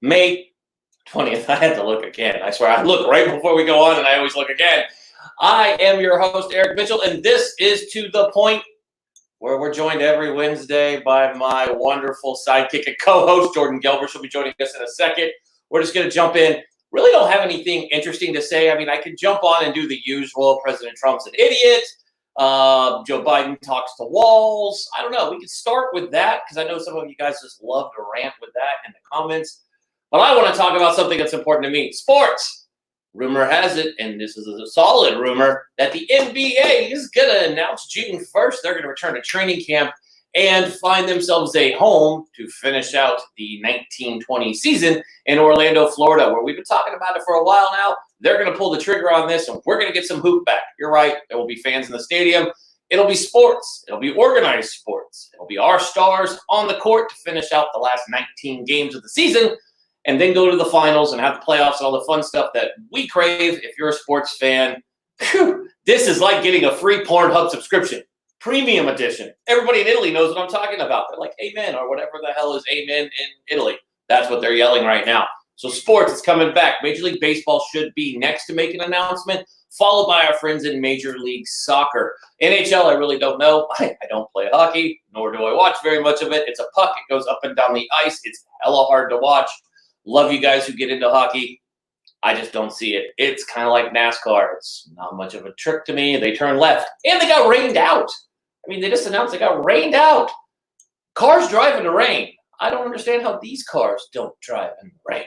May 20th. I had to look again. I swear, I look right before we go on, and I always look again. I am your host, Eric Mitchell, and this is To The Point, where we're joined every Wednesday by my wonderful sidekick and co-host, Jordan Gelber. She'll be joining us in a second. We're just going to jump in. Really don't have anything interesting to say. I mean, I could jump on and do the usual. President Trump's an idiot. Joe Biden talks to walls. I don't know. We could start with that because I know some of you guys just love to rant with that in the comments. But I want to talk about something that's important to me. Sports. Rumor has it, and this is a solid rumor, that the NBA is going to announce June 1st. They're going to return to training camp and find themselves a home to finish out the 1920 season in Orlando, Florida, where we've been talking about it for a while now. They're going to pull the trigger on this, and we're going to get some hoop back. You're right. There will be fans in the stadium. It'll be sports. It'll be organized sports. It'll be our stars on the court to finish out the last 19 games of the season and then go to the finals and have the playoffs and all the fun stuff that we crave if you're a sports fan. Whew, this is like getting a free Pornhub subscription. Premium edition. Everybody in Italy knows what I'm talking about. They're like, amen, or whatever the hell is amen in Italy. That's what they're yelling right now. So sports is coming back. Major League Baseball should be next to make an announcement, followed by our friends in Major League Soccer. NHL, I really don't know. I don't play hockey, nor do I watch very much of it. It's a puck. It goes up and down the ice. It's hella hard to watch. Love you guys who get into hockey. I just don't see it. It's kind of like NASCAR. It's not much of a trick to me. They turn left, and they got rained out. I mean, they just announced they got rained out. Cars drive in the rain. I don't understand how these cars don't drive in the rain.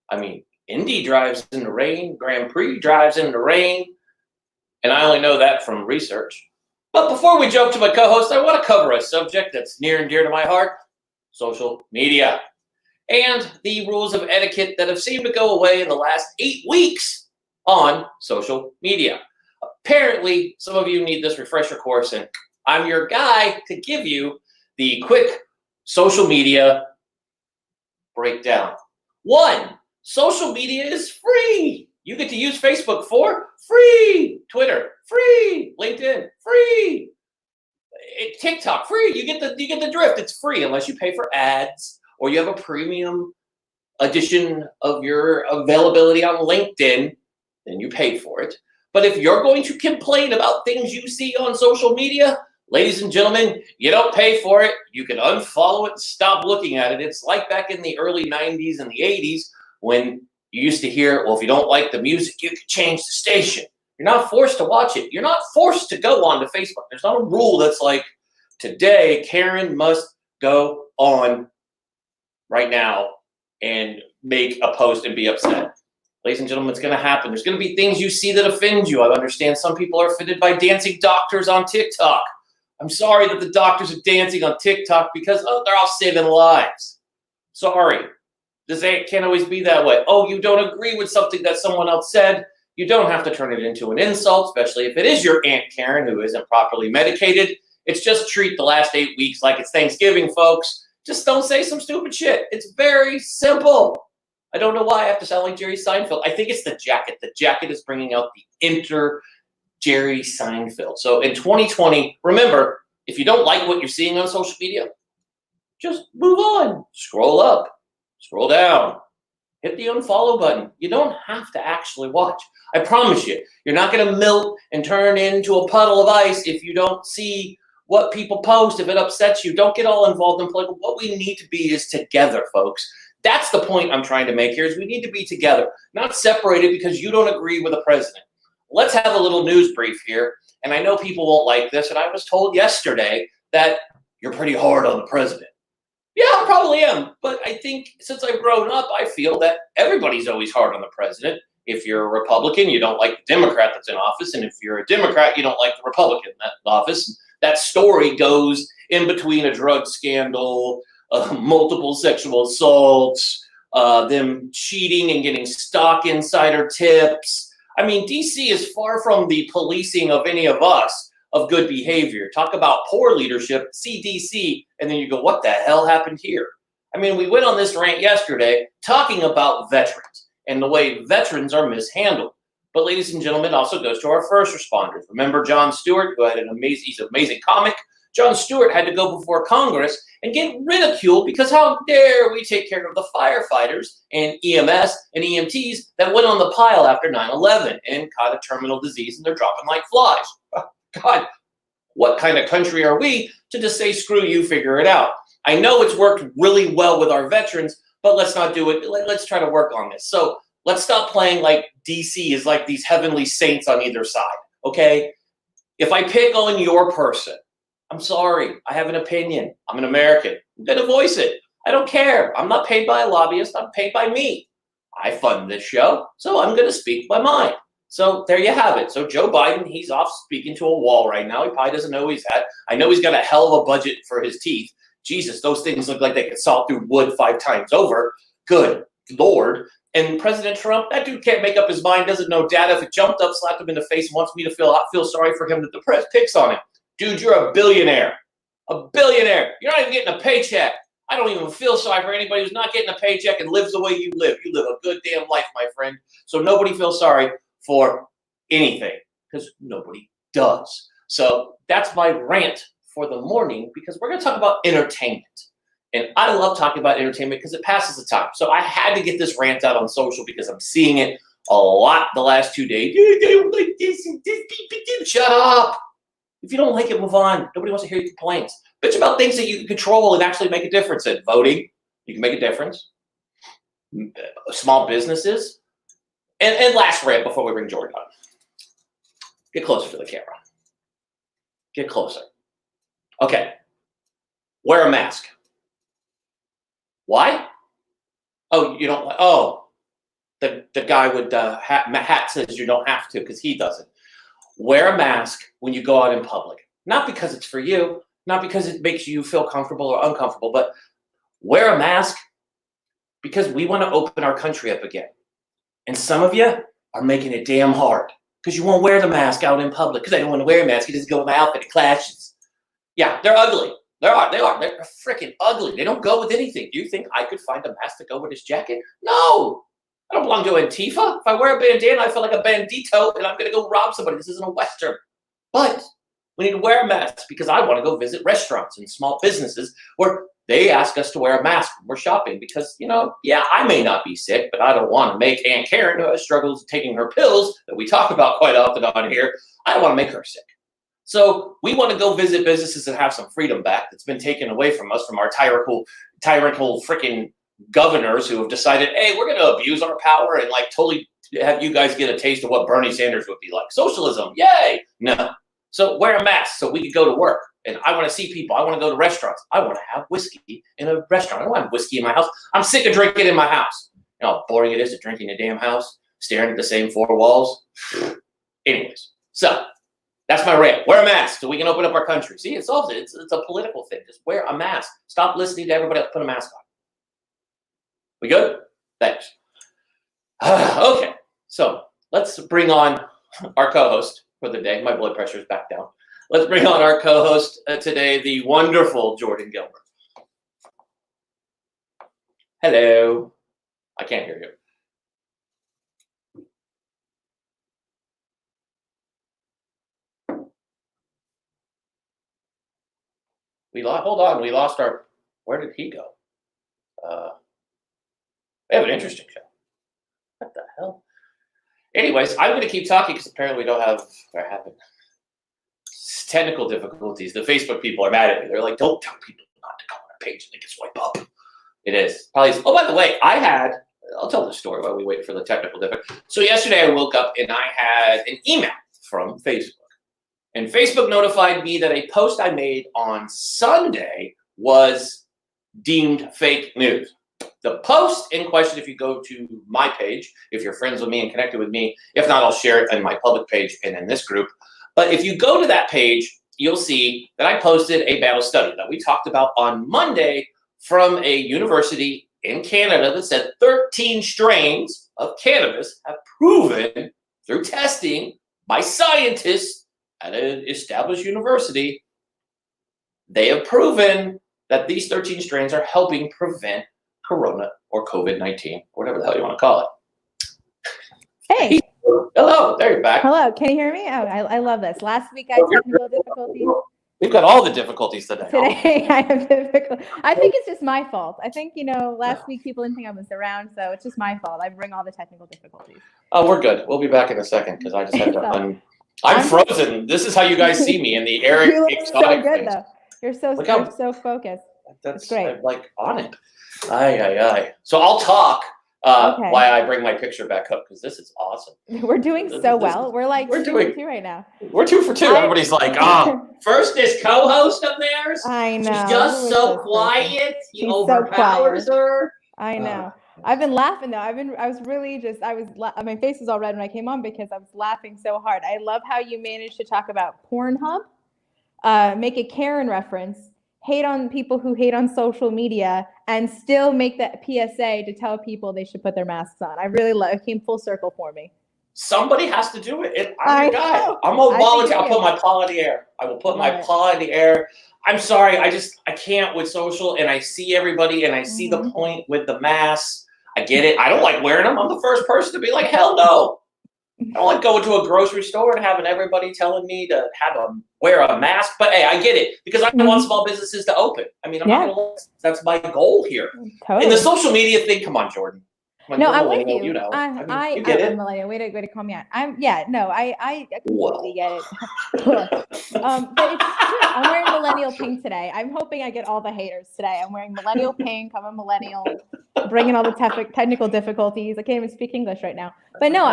I mean, Indy drives in the rain. Grand Prix drives in the rain. And I only know that from research. But before we jump to my co-host, I want to cover a subject that's near and dear to my heart, social media, and the rules of etiquette that have seemed to go away in the last 8 weeks on social media. Apparently, some of you need this refresher course, and I'm your guy to give you the quick social media breakdown. 1, social media is free. You get to use Facebook for free. Twitter, free. LinkedIn, free. TikTok, free. You get the drift. It's free unless you pay for ads or you have a premium edition of your availability on LinkedIn, then you pay for it. But if you're going to complain about things you see on social media, ladies and gentlemen, you don't pay for it. You can unfollow it and stop looking at it. It's like back in the early 90s and the 80s when you used to hear, well, if you don't like the music, you can change the station. You're not forced to watch it. You're not forced to go on to Facebook. There's not a rule that's like, today, Karen must go on right now and make a post and be upset. Ladies and gentlemen, it's going to happen. There's going to be things you see that offend you. I understand some people are offended by dancing doctors on TikTok. I'm sorry that the doctors are dancing on TikTok because, they're all saving lives. Sorry. This can't always be that way. Oh, you don't agree with something that someone else said. You don't have to turn it into an insult, especially if it is your Aunt Karen who isn't properly medicated. It's just treat the last 8 weeks like it's Thanksgiving, folks. Just don't say some stupid shit. It's very simple. I don't know why I have to sound like Jerry Seinfeld. I think it's the jacket. The jacket is bringing out the inner Jerry Seinfeld. So in 2020, remember, if you don't like what you're seeing on social media, just move on. Scroll up. Scroll down. Hit the unfollow button. You don't have to actually watch. I promise you, you're not going to melt and turn into a puddle of ice if you don't see what people post. If it upsets you, don't get all involved in political. What we need to be is together, folks. That's the point I'm trying to make here, is we need to be together, not separated because you don't agree with the president. Let's have a little news brief here. And I know people won't like this, and I was told yesterday that you're pretty hard on the president. Yeah, I probably am. But I think since I've grown up, I feel that everybody's always hard on the president. If you're a Republican, you don't like the Democrat that's in office. And if you're a Democrat, you don't like the Republican that's in office. That story goes in between a drug scandal, multiple sexual assaults, them cheating and getting stock insider tips. I mean, DC is far from the policing of any of us of good behavior. Talk about poor leadership, CDC, and then you go, what the hell happened here? I mean, we went on this rant yesterday talking about veterans and the way veterans are mishandled. But ladies and gentlemen, it also goes to our first responders. Remember John Stewart, who had he's an amazing comic, Jon Stewart had to go before Congress and get ridiculed because how dare we take care of the firefighters and EMS and EMTs that went on the pile after 9/11 and caught a terminal disease and they're dropping like flies. God, what kind of country are we to just say, screw you, figure it out? I know it's worked really well with our veterans, but let's not do it. Let's try to work on this. So let's stop playing like DC is like these heavenly saints on either side, okay? If I pick on your person, I'm sorry. I have an opinion. I'm an American. I'm going to voice it. I don't care. I'm not paid by a lobbyist. I'm paid by me. I fund this show, so I'm going to speak my mind. So there you have it. So Joe Biden, he's off speaking to a wall right now. He probably doesn't know who he's at. I know he's got a hell of a budget for his teeth. Jesus, those things look like they could saw through wood 5 times over. Good Lord. And President Trump, that dude can't make up his mind, doesn't know data. If it jumped up, slapped him in the face, and wants me to feel sorry for him that the press picks on him. Dude, you're a billionaire. A billionaire. You're not even getting a paycheck. I don't even feel sorry for anybody who's not getting a paycheck and lives the way you live. You live a good damn life, my friend. So nobody feels sorry for anything because nobody does. So that's my rant for the morning because we're going to talk about entertainment. And I love talking about entertainment because it passes the time. So I had to get this rant out on social because I'm seeing it a lot the last 2 days. They don't like this and this. Shut up. If you don't like it, move on. Nobody wants to hear your complaints. Bitch about things that you can control and actually make a difference in. Voting, you can make a difference. Small businesses. And last rant before we bring Jordan on. Get closer to the camera. Get closer. Okay. Wear a mask. Why? Oh, you don't. Oh, the guy with the hat says you don't have to because he doesn't. Wear a mask when you go out in public. Not because it's for you, not because it makes you feel comfortable or uncomfortable, but wear a mask because we want to open our country up again. And some of you are making it damn hard because you won't wear the mask out in public because I don't want to wear a mask. You just go with my outfit. It clashes. Yeah, they're ugly. They are. They're freaking ugly. They don't go with anything. Do you think I could find a mask to go with his jacket? No. I don't belong to Antifa. If I wear a bandana, I feel like a bandito, and I'm going to go rob somebody. This isn't a Western. But we need to wear a mask because I want to go visit restaurants and small businesses where they ask us to wear a mask when we're shopping because, yeah, I may not be sick, but I don't want to make Aunt Karen, who struggles taking her pills that we talk about quite often on here, I don't want to make her sick. So we want to go visit businesses that have some freedom back that's been taken away from us from our tyrannical freaking governors who have decided, hey, we're going to abuse our power and like totally have you guys get a taste of what Bernie Sanders would be like. Socialism, yay! No. So wear a mask so we can go to work. And I want to see people. I want to go to restaurants. I want to have whiskey in a restaurant. I don't have whiskey in my house. I'm sick of drinking in my house. You know how boring it is to drink in a damn house, staring at the same 4 walls. Anyways, so that's my rant. Wear a mask so we can open up our country. See, it solves it. It's a political thing. Just wear a mask. Stop listening to everybody else. Put a mask on. We good? Thanks. Okay, so let's bring on our co-host for the day. My blood pressure is back down. Let's bring on our co-host today, the wonderful Jordan Gelber. Hello. I can't hear you. Hold on. We lost our. Where did he go? We have an interesting show. What the hell? Anyways, I'm going to keep talking because apparently we're having technical difficulties. The Facebook people are mad at me. They're like, don't tell people not to go on our page and they can swipe up. It is. Probably. Oh, by the way, I'll tell the story while we wait for the technical difficulty. So yesterday I woke up and I had an email from Facebook. And Facebook notified me that a post I made on Sunday was deemed fake news. The post in question, if you go to my page, if you're friends with me and connected with me, if not, I'll share it in my public page and in this group. But if you go to that page, you'll see that I posted about a study that we talked about on Monday from a university in Canada that said 13 strains of cannabis have proven through testing by scientists at an established university, they have proven that these 13 strains are helping prevent Corona or COVID-19, whatever the hell you want to call it. Hey. Hello, there you're back. Hello, can you hear me? Oh, I love this. Last week I had technical difficulties. We've got all the difficulties today. Today I have difficult. I think it's just my fault. I think, last week people didn't think I was around, so it's just my fault. I bring all the technical difficulties. Oh, we're good. We'll be back in a second because I just had to I'm frozen. This is how you guys see me in the Eric You look exotic so good, things. though. You're so focused. That's great. I'm like on it. Aye. So I'll talk Okay. why I bring my picture back up because this is awesome. We're doing so well. We're like we're 2 doing- for 2 right now. We're 2 for 2. Everybody's like, first is co-host of theirs. I know. She's just so quiet. He She's overpowers her. I know. I've been laughing though. My face was all red when I came on because I was laughing so hard. I love how you managed to talk about Pornhub, make a Karen reference, hate on people who hate on social media, and still make that PSA to tell people they should put their masks on. I really love it. Came full circle for me. Somebody has to do it. I'm the guy. I'm a volunteer. I'll put my paw in the air. I will put my paw in the air. I'm sorry. I can't with social, and I see everybody, and I see the point with the masks. I get it. I don't like wearing them. I'm the first person to be like, hell no. I don't like going to a grocery store and having everybody telling me to wear a mask. But hey, I get it because I want small businesses to open. I mean, that's my goal here. Totally. And the social media thing, come on, Jordan. I'm with you. You know, I'm a millennial. Way to call me out. I completely get it. But it's true. I'm wearing millennial pink today. I'm hoping I get all the haters today. I'm wearing millennial pink. I'm a millennial, bringing all the technical difficulties. I can't even speak English right now. But no,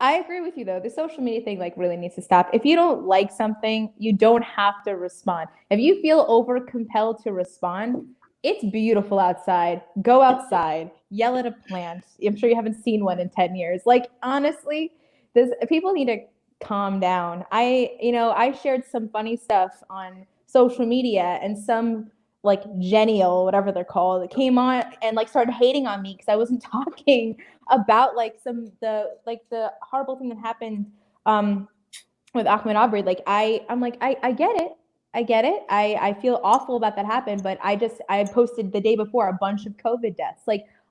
I agree with you though. The social media thing really needs to stop. If you don't like something, you don't have to respond. If you feel over compelled to respond, it's beautiful outside. Go outside, yell at a plant. I'm sure you haven't seen one in 10 years. Honestly, people need to calm down. I shared some funny stuff on social media, and some genial, whatever they're called, came on and started hating on me because I wasn't talking about the horrible thing that happened with Ahmaud Arbery. I get it. I get it. I feel awful about that happened, but I posted the day before a bunch of COVID deaths.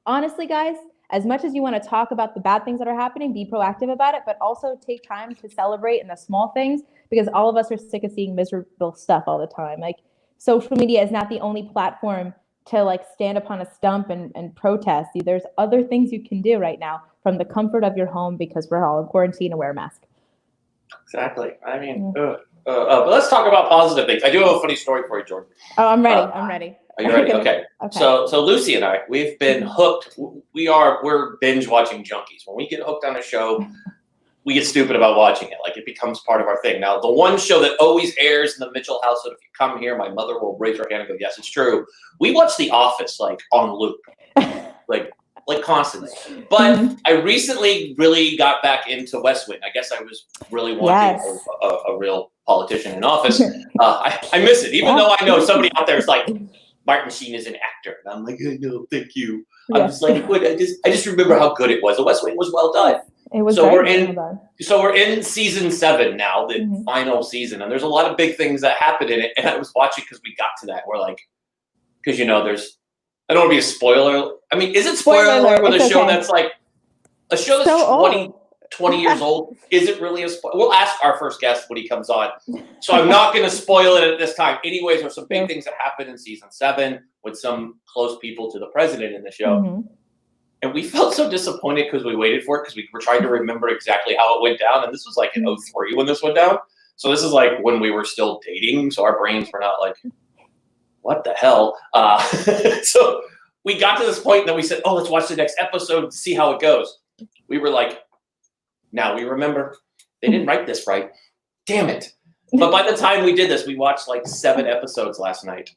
Honestly, guys, as much as you want to talk about the bad things that are happening, be proactive about it, but also take time to celebrate in the small things, because all of us are sick of seeing miserable stuff all the time. Social media is not the only platform to stand upon a stump and protest. There's other things you can do right now from the comfort of your home, because we're all in quarantine and wear a mask. Exactly. I mean, but let's talk about positive things. I do have a funny story for you, Jordan. Oh, I'm ready. I'm ready. Are you ready? Okay. So Lucy and I, we've been hooked. We're binge watching junkies. When we get hooked on a show, we get stupid about watching it. It becomes part of our thing. Now, the one show that always airs in the Mitchell household, if you come here, my mother will raise her hand and go, yes, it's true. We watch The Office on loop, constantly. But I recently really got back into West Wing. I guess I was really wanting a real politician in office. I miss it, even though I know somebody out there is Martin Sheen is an actor, and I'm no, thank you. I'm just I just remember how good it was. The West Wing was well done. It was we're in season 7 now, the final season, and there's a lot of big things that happen in it. And I was watching because we got to that. We're because there's, I don't want to be a spoiler. I mean, is it spoiler alert with a show that's a show that's 20 years old? Is it really a spoiler? We'll ask our first guest when he comes on. So I'm not going to spoil it at this time. Anyways, there's some big things that happen in season 7 with some close people to the president in the show. And we felt so disappointed because we waited for it, because we were trying to remember exactly how it went down. And this was in 2003 when this went down. So this is when we were still dating. So our brains were not what the hell? So we got to this point and then we said, oh, let's watch the next episode to see how it goes. We were now we remember they didn't write this right. Damn it. But by the time we did this, we watched 7 episodes last night.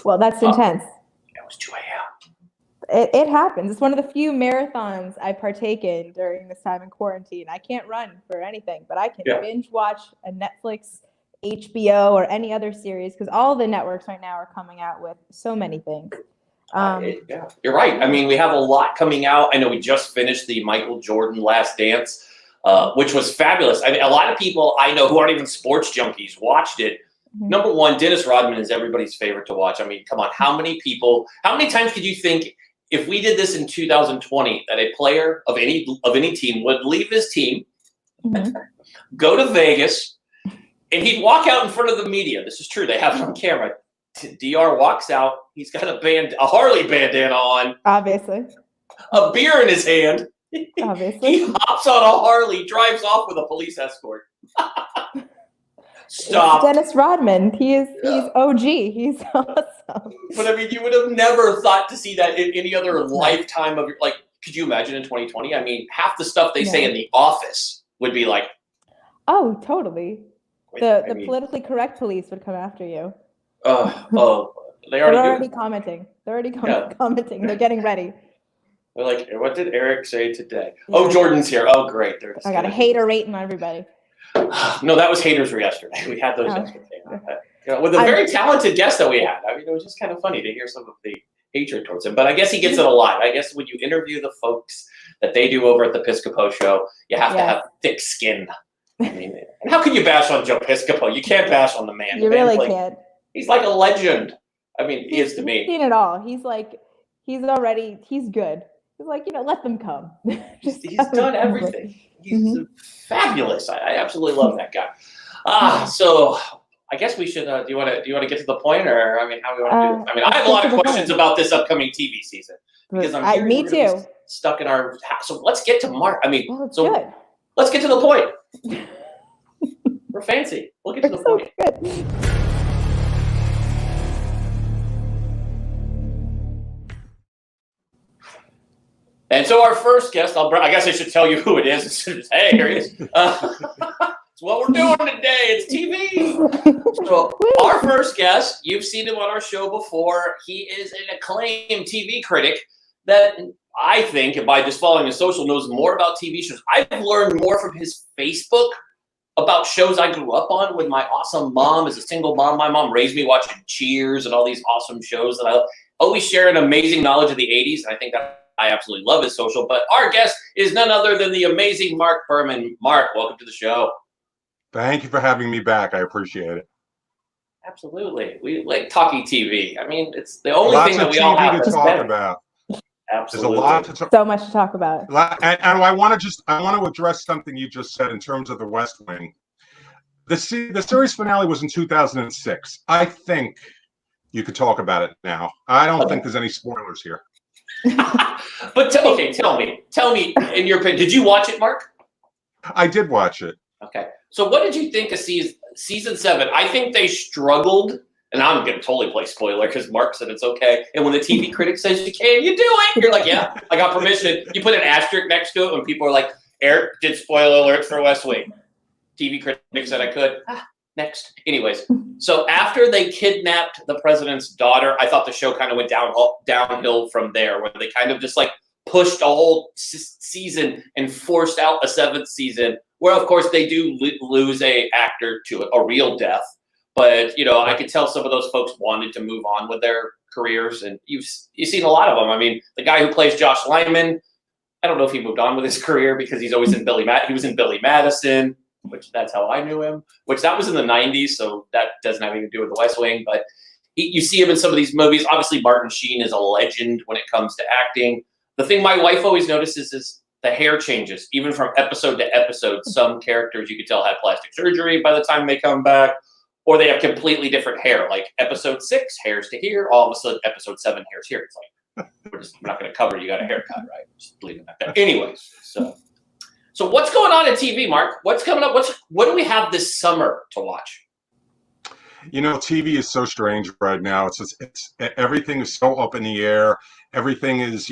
Well, that's intense. It was 2 a.m. It happens. It's one of the few marathons I partake in during this time in quarantine. I can't run for anything, but I can binge watch a Netflix, HBO, or any other series, because all the networks right now are coming out with so many things. You're right. I mean, we have a lot coming out. I know we just finished the Michael Jordan Last Dance, which was fabulous. I mean, a lot of people I know who aren't even sports junkies watched it. Number one, Dennis Rodman is everybody's favorite to watch. I mean, come on, how many times could you think, if we did this in 2020, that a player of any team would leave his team, go to Vegas, And he'd walk out in front of the media. This is true. They have it on camera. DR walks out. He's got a Harley bandana on. Obviously. A beer in his hand. Obviously. He hops on a Harley, drives off with a police escort. Stop. It's Dennis Rodman. He's OG. He's awesome. But I mean, you would have never thought to see that in any other lifetime of your, like, could you imagine in 2020? I mean, half the stuff they say in The Office would be like, oh, totally. The politically correct police would come after you. They're already commenting. They're already commenting. They're getting ready. They're like, what did Eric say today? Yeah. Oh, Jordan's here. Oh, great. I got a hater rating on everybody. No, that was haters were yesterday. We had those yesterday. With a very talented guest that we had. I mean, it was just kind of funny to hear some of the hatred towards him. But I guess he gets it a lot. I guess when you interview the folks that they do over at the Piscopo show, you have to have thick skin. I mean, and how can you bash on Joe Piscopo? You can't bash on the man. You really can't. He's like a legend. I mean, he is to me. He's seen it all. He's like, he's good. He's like, let them come. He's done everything. He's fabulous. I absolutely love that guy. So I guess we should. Do you want to get to the point, or I mean, how we want to do it? I mean, I have a lot of questions about this upcoming TV season because me too. Stuck in our house. So let's get to Mark. I mean, good. Let's get to the point. We're fancy. We'll get to the point. Good. And so our first guest, I guess I should tell you who it is. Hey, here he is. It's what we're doing today. It's TV. So our first guest, you've seen him on our show before. He is an acclaimed TV critic that I think, and by just following his social, knows more about TV shows. I've learned more from his Facebook about shows I grew up on with my awesome mom as a single mom. My mom raised me watching Cheers and all these awesome shows that I always share an amazing knowledge of the 80s. And I think that I absolutely love his social. But our guest is none other than the amazing Marc Berman. Marc, welcome to the show. Thank you for having me back. I appreciate it. Absolutely. We like talking TV. I mean, it's the only thing that we all have to talk about. Absolutely. There's a lot to talk. So much to talk about. And I want to address something you just said in terms of the West Wing. The series finale was in 2006. I think you could talk about it now. I don't think there's any spoilers here. But tell me, in your opinion, did you watch it, Marc? I did watch it. Okay. So what did you think of season 7? I think they struggled, and I'm going to totally play spoiler because Marc said it's okay. And when the TV critic says you can, you do it. You're like, yeah, I got permission. You put an asterisk next to it when people are like, Eric did spoiler alert for West Wing. TV critic said I could. Next. Anyways, so after they kidnapped the president's daughter, I thought the show kind of went downhill from there, where they kind of just like pushed a whole season and forced out a 7th season, where of course they do lose a actor to a real death. But I could tell some of those folks wanted to move on with their careers, and you've seen a lot of them. I mean, the guy who plays Josh Lyman, I don't know if he moved on with his career because he's always in he was in Billy Madison, which that's how I knew him, which that was in the 90s, so that doesn't have anything to do with the West Wing. But you see him in some of these movies. Obviously, Martin Sheen is a legend when it comes to acting. The thing my wife always notices is the hair changes, even from episode to episode. Some characters you could tell had plastic surgery by the time they come back, or they have completely different hair. Like episode 6, hairs to here. All of a sudden, episode 7, hairs here. It's like, we're not going to cover you got a haircut, right? Just leave it like that. Anyways, so what's going on in TV, Marc? What's coming up? What do we have this summer to watch? TV is so strange right now. It's everything is so up in the air. Everything is,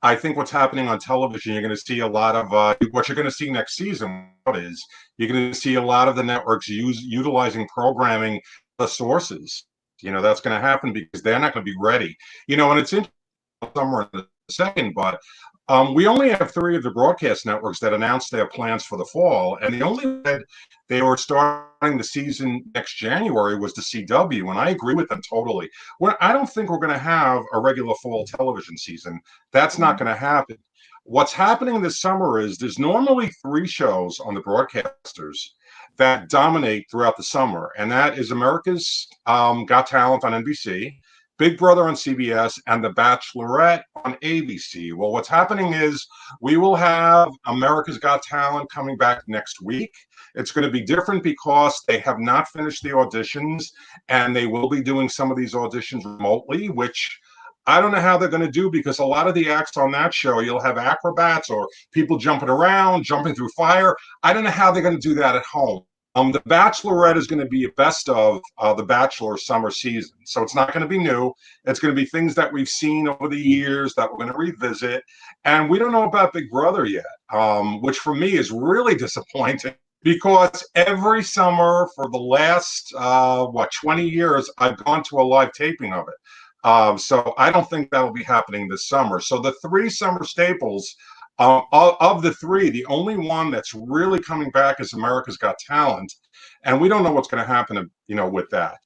I think what's happening on television, you're going to see a lot of what you're going to see next season. You're going to see a lot of the networks utilizing programming the sources. That's going to happen because they're not going to be ready. And it's in summer in a second, but we only have 3 of the broadcast networks that announced their plans for the fall, and the only said they were starting the season next January was the CW, and I agree with them totally. I don't think we're going to have a regular fall television season. That's not going to happen. What's happening this summer is there's normally 3 shows on the broadcasters that dominate throughout the summer, and that is America's Got Talent on NBC. Big Brother on CBS, and The Bachelorette on ABC. Well, what's happening is we will have America's Got Talent coming back next week. It's going to be different because they have not finished the auditions, and they will be doing some of these auditions remotely, which I don't know how they're going to do, because a lot of the acts on that show, you'll have acrobats or people jumping around, jumping through fire. I don't know how they're going to do that at home. The Bachelorette is going to be a best of the Bachelor summer season. So it's not going to be new. It's going to be things that we've seen over the years that we're going to revisit. And we don't know about Big Brother yet, which for me is really disappointing, because every summer for the last, 20 years, I've gone to a live taping of it. So I don't think that'll be happening this summer. So the three summer staples, of the three, the only one that's really coming back is America's Got Talent, and we don't know what's going to happen, with that.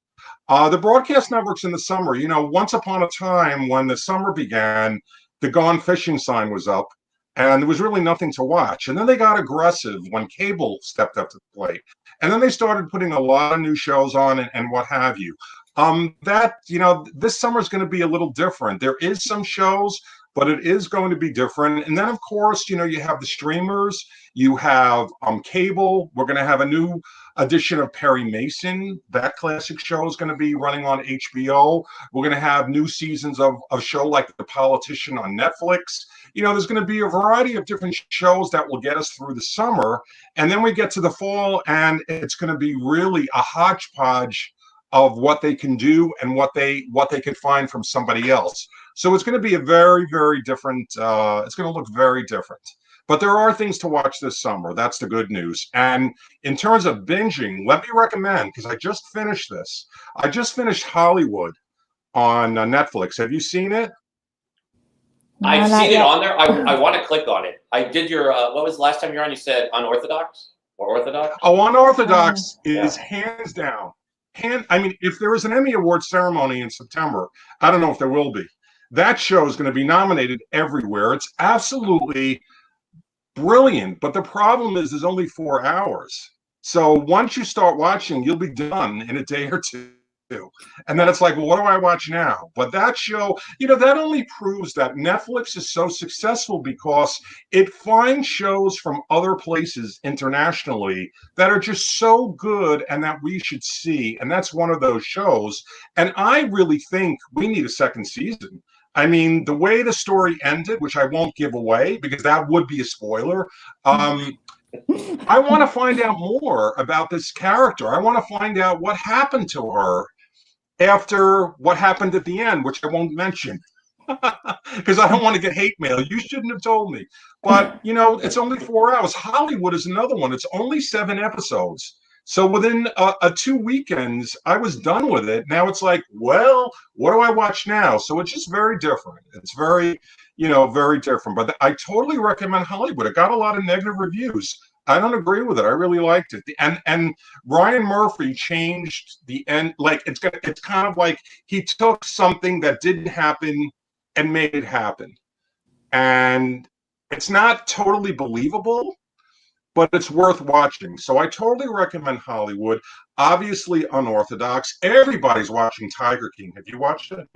The broadcast networks in the summer, once upon a time when the summer began, the Gone Fishing sign was up, and there was really nothing to watch. And then they got aggressive when cable stepped up to the plate, and then they started putting a lot of new shows on and what have you. This summer is going to be a little different. There is some shows, but it is going to be different. And then, of course, you have the streamers, you have cable. We're going to have a new edition of Perry Mason. That classic show is going to be running on HBO. We're going to have new seasons of a show like The Politician on Netflix. There's going to be a variety of different shows that will get us through the summer. And then we get to the fall, and it's going to be really a hodgepodge of what they can do and what they can find from somebody else. So it's going to be a very, very different, it's going to look very different. But there are things to watch this summer. That's the good news. And in terms of binging, let me recommend, because I just finished this. I just finished Hollywood on Netflix. Have you seen it? I've seen it on there. I want to click on it. I did your, what was the last time you were on? You said Unorthodox or Orthodox? Oh, Unorthodox is hands down. If there is an Emmy Award ceremony in September, I don't know if there will be. That show is going to be nominated everywhere. It's absolutely brilliant. But the problem is there's only 4 hours. So once you start watching, you'll be done in a day or two. And then it's like, well, what do I watch now? But that show, that only proves that Netflix is so successful because it finds shows from other places internationally that are just so good and that we should see. And that's one of those shows. And I really think we need a second season. The way the story ended, which I won't give away because that would be a spoiler. I want to find out more about this character. I want to find out what happened to her after what happened at the end, which I won't mention because I don't want to get hate mail. You shouldn't have told me. But, it's only 4 hours. Hollywood is another one. It's only 7 episodes. So within 2 weekends, I was done with it. Now it's like, well, what do I watch now? So it's just very different. It's very, very different. But I totally recommend Hollywood. It got a lot of negative reviews. I don't agree with it. I really liked it. And Ryan Murphy changed the end. Like it's kind of like he took something that didn't happen and made it happen. And it's not totally believable, but it's worth watching. So I totally recommend Hollywood. Obviously Unorthodox. Everybody's watching Tiger King. Have you watched it?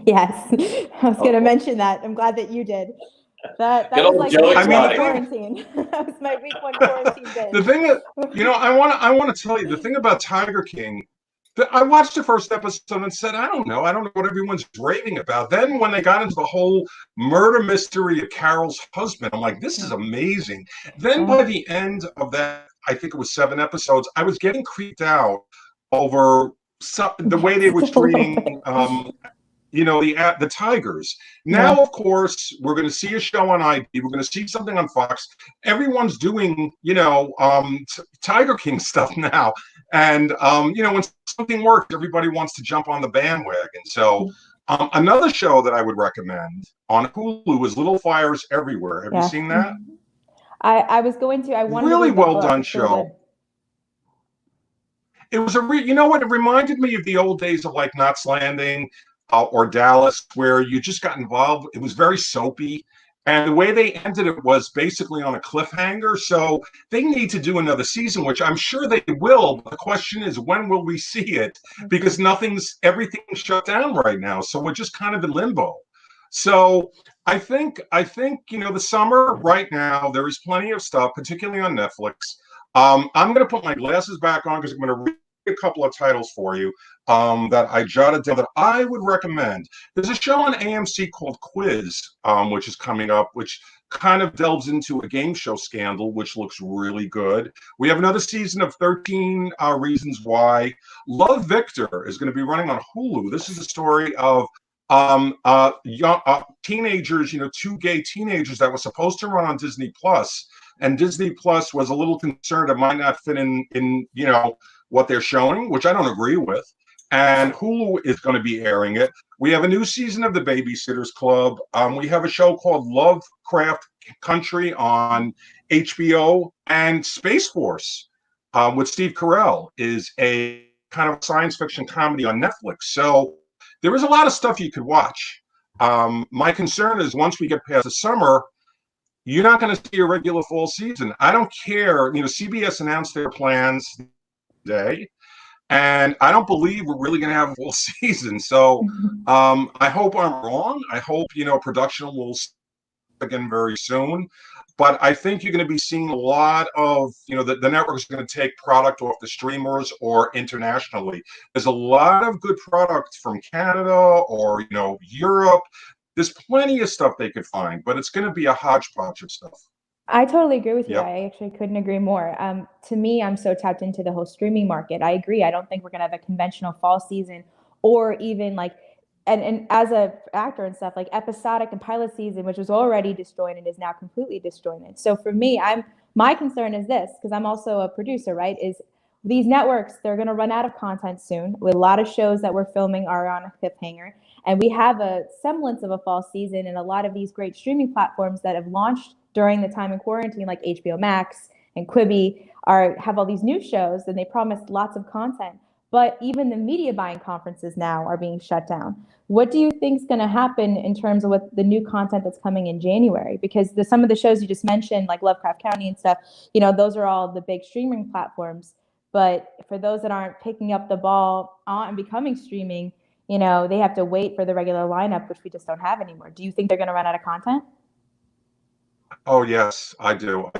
Yes. I was going to mention that. I'm glad that you did. That was like week one quarantine. That was my week 1 quarantine day. The thing is, I want to tell you the thing about Tiger King. I watched the first episode and said, I don't know what everyone's raving about. Then when they got into the whole murder mystery of Carol's husband, I'm like, this is amazing. Then by the end of that, I think it was 7 episodes, I was getting creeped out over the way they were treating the tigers. Now, of course, we're going to see a show on ID. We're going to see something on Fox. Everyone's doing, Tiger King stuff now. And, when something works, everybody wants to jump on the bandwagon. So another show that I would recommend on Hulu is Little Fires Everywhere. Have you seen that? I was going to. I wanted really to well done show. It was it reminded me of the old days of like Knots Landing or Dallas, where you just got involved. It was very soapy, And the way they ended it was basically on a cliffhanger. So they need to do another season, which I'm sure they will. But the question is, when will we see it? Because everything's shut down right now. So we're just kind of in limbo. So I think, the summer right now, there is plenty of stuff, particularly on Netflix. I'm going to put my glasses back on because I'm going to read a couple of titles for you that I jotted down that I would recommend. There's a show on AMC called Quiz, which is coming up, which kind of delves into a game show scandal, which looks really good. We have another season of 13 Reasons Why. Love, Victor is going to be running on Hulu. This is a story of young teenagers, two gay teenagers that was supposed to run on Disney Plus, and Disney Plus was a little concerned it might not fit in what they're showing, which I don't agree with. And Hulu is going to be airing it. We have a new season of The Babysitters Club. We have a show called Lovecraft Country on HBO, and Space Force with Steve Carell is a kind of science fiction comedy on Netflix. So there is a lot of stuff you could watch. My concern is once we get past the summer, you're not going to see a regular fall season. I don't care. CBS announced their plans today, and I don't believe we're really going to have a full season. So I hope I'm wrong. I hope, production will again very soon. But I think you're going to be seeing a lot of, the networks are going to take product off the streamers or internationally. There's a lot of good product from Canada or, Europe. There's plenty of stuff they could find, but it's going to be a hodgepodge of stuff. I totally agree with you. Yep. I actually couldn't agree more. To me, I'm so tapped into the whole streaming market. I agree. I don't think we're going to have a conventional fall season or even like, and as a actor and stuff, like episodic and pilot season, which was already disjointed, is now completely disjointed. So for me, my concern is this, because I'm also a producer, right? Is these networks, they're going to run out of content soon. With a lot of shows that we're filming are on a cliffhanger. And we have a semblance of a fall season, and a lot of these great streaming platforms that have launched during the time in quarantine, like HBO Max and Quibi, have all these new shows, and they promise lots of content. But even the media buying conferences now are being shut down. What do you think is going to happen in terms of what the new content that's coming in January? Because some of the shows you just mentioned, like Lovecraft County and stuff, those are all the big streaming platforms. But for those that aren't picking up the ball and becoming streaming, they have to wait for the regular lineup, which we just don't have anymore. Do you think they're going to run out of content? Oh, yes, I do.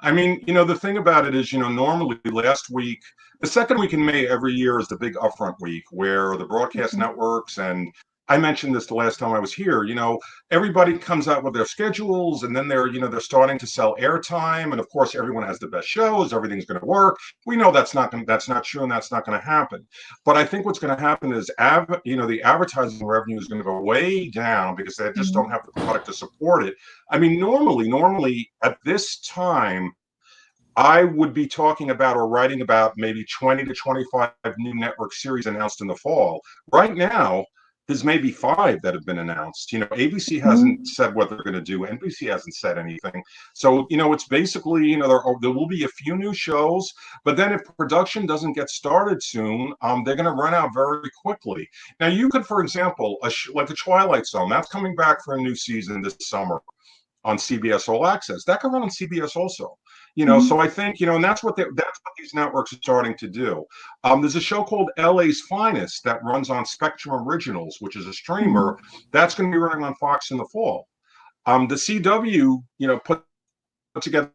I mean, the thing about it is, normally last week, the second week in May every year is the big upfront week where the broadcast networks, and I mentioned this the last time I was here, everybody comes out with their schedules, and then they're starting to sell airtime. And of course, everyone has the best shows. Everything's going to work. We know that's not true, and that's not going to happen. But I think what's going to happen is, the advertising revenue is going to go way down because they just don't have the product to support it. I mean, normally at this time, I would be talking about or writing about maybe 20 to 25 new network series announced in the fall. Right now, there's maybe 5 that have been announced. ABC hasn't said what they're going to do. NBC hasn't said anything. So, it's basically, there will be a few new shows, but then if production doesn't get started soon, they're going to run out very quickly. Now, you could, for example, like the Twilight Zone, that's coming back for a new season this summer on CBS All Access. That could run on CBS also. So I think, and that's what these networks are starting to do. There's a show called LA's Finest that runs on Spectrum Originals, which is a streamer. That's going to be running on Fox in the fall. The CW, put together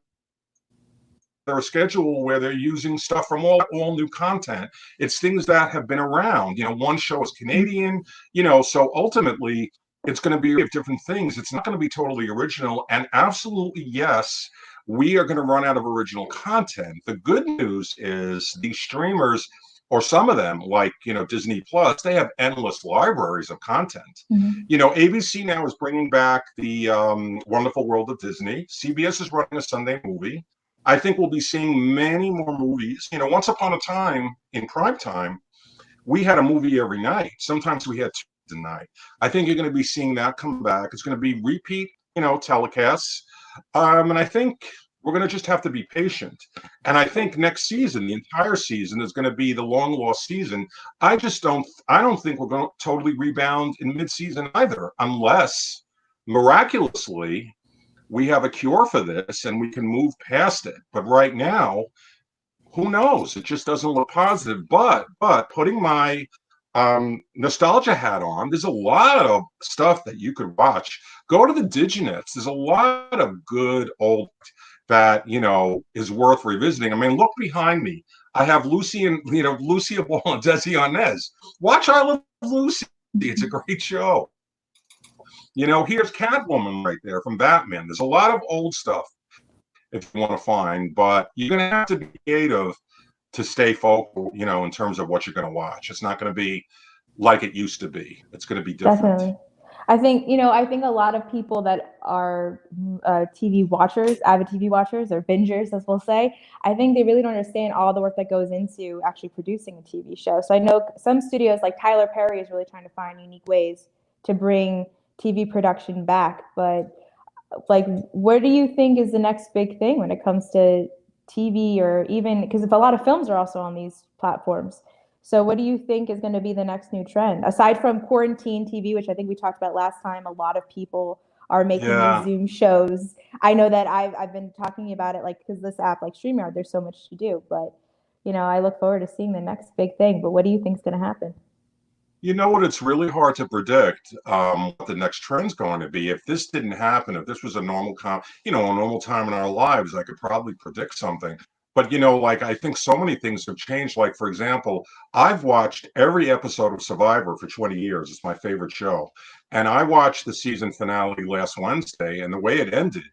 a schedule where they're using stuff from all new content. It's things that have been around. One show is Canadian, so ultimately it's going to be different things. It's not going to be totally original. And absolutely, yes, we are going to run out of original content. The good news is these streamers, or some of them, like, Disney Plus, they have endless libraries of content. ABC now is bringing back the Wonderful World of Disney. CBS is running a Sunday movie. I think we'll be seeing many more movies. Once upon a time in prime time, we had a movie every night. Sometimes we had 2 tonight. I think you're going to be seeing that come back. It's going to be repeat, telecasts. And I think we're going to just have to be patient. And I think next season, the entire season is going to be the long lost season. I don't think we're going to totally rebound in mid-season either, unless miraculously we have a cure for this and we can move past it. But right now, who knows? It just doesn't look positive. But putting my nostalgia hat on, there's a lot of stuff that you could watch. Go to the Diginets. There's a lot of good old that is worth revisiting. I mean, look behind me. I have Lucy and Lucia Ball and Desi Arnaz. Watch I Love Lucy. It's a great show. Here's Catwoman right there from Batman. There's a lot of old stuff if you want to find, but you're going to have to be creative to stay focal, in terms of what you're going to watch. It's not going to be like it used to be. It's going to be different. Definitely. I think a lot of people that are TV watchers, avid TV watchers or bingers, as we'll say, I think they really don't understand all the work that goes into actually producing a TV show. So I know some studios like Tyler Perry is really trying to find unique ways to bring TV production back. But like, where do you think is the next big thing when it comes to TV, or even because if a lot of films are also on these platforms? So what do you think is going to be the next new trend aside from quarantine TV, which I think we talked about last time? A lot of people are making these Zoom shows. I know that I've been talking about it, like, because this app like StreamYard, there's so much to do. But I look forward to seeing the next big thing. But what do you think is going to happen? You know what? It's really hard to predict what the next trend's going to be. If this didn't happen, if this was a normal a normal time in our lives, I could probably predict something. But like, I think so many things have changed. Like, for example, I've watched every episode of Survivor for 20 years. It's my favorite show. And I watched the season finale last Wednesday, and the way it ended,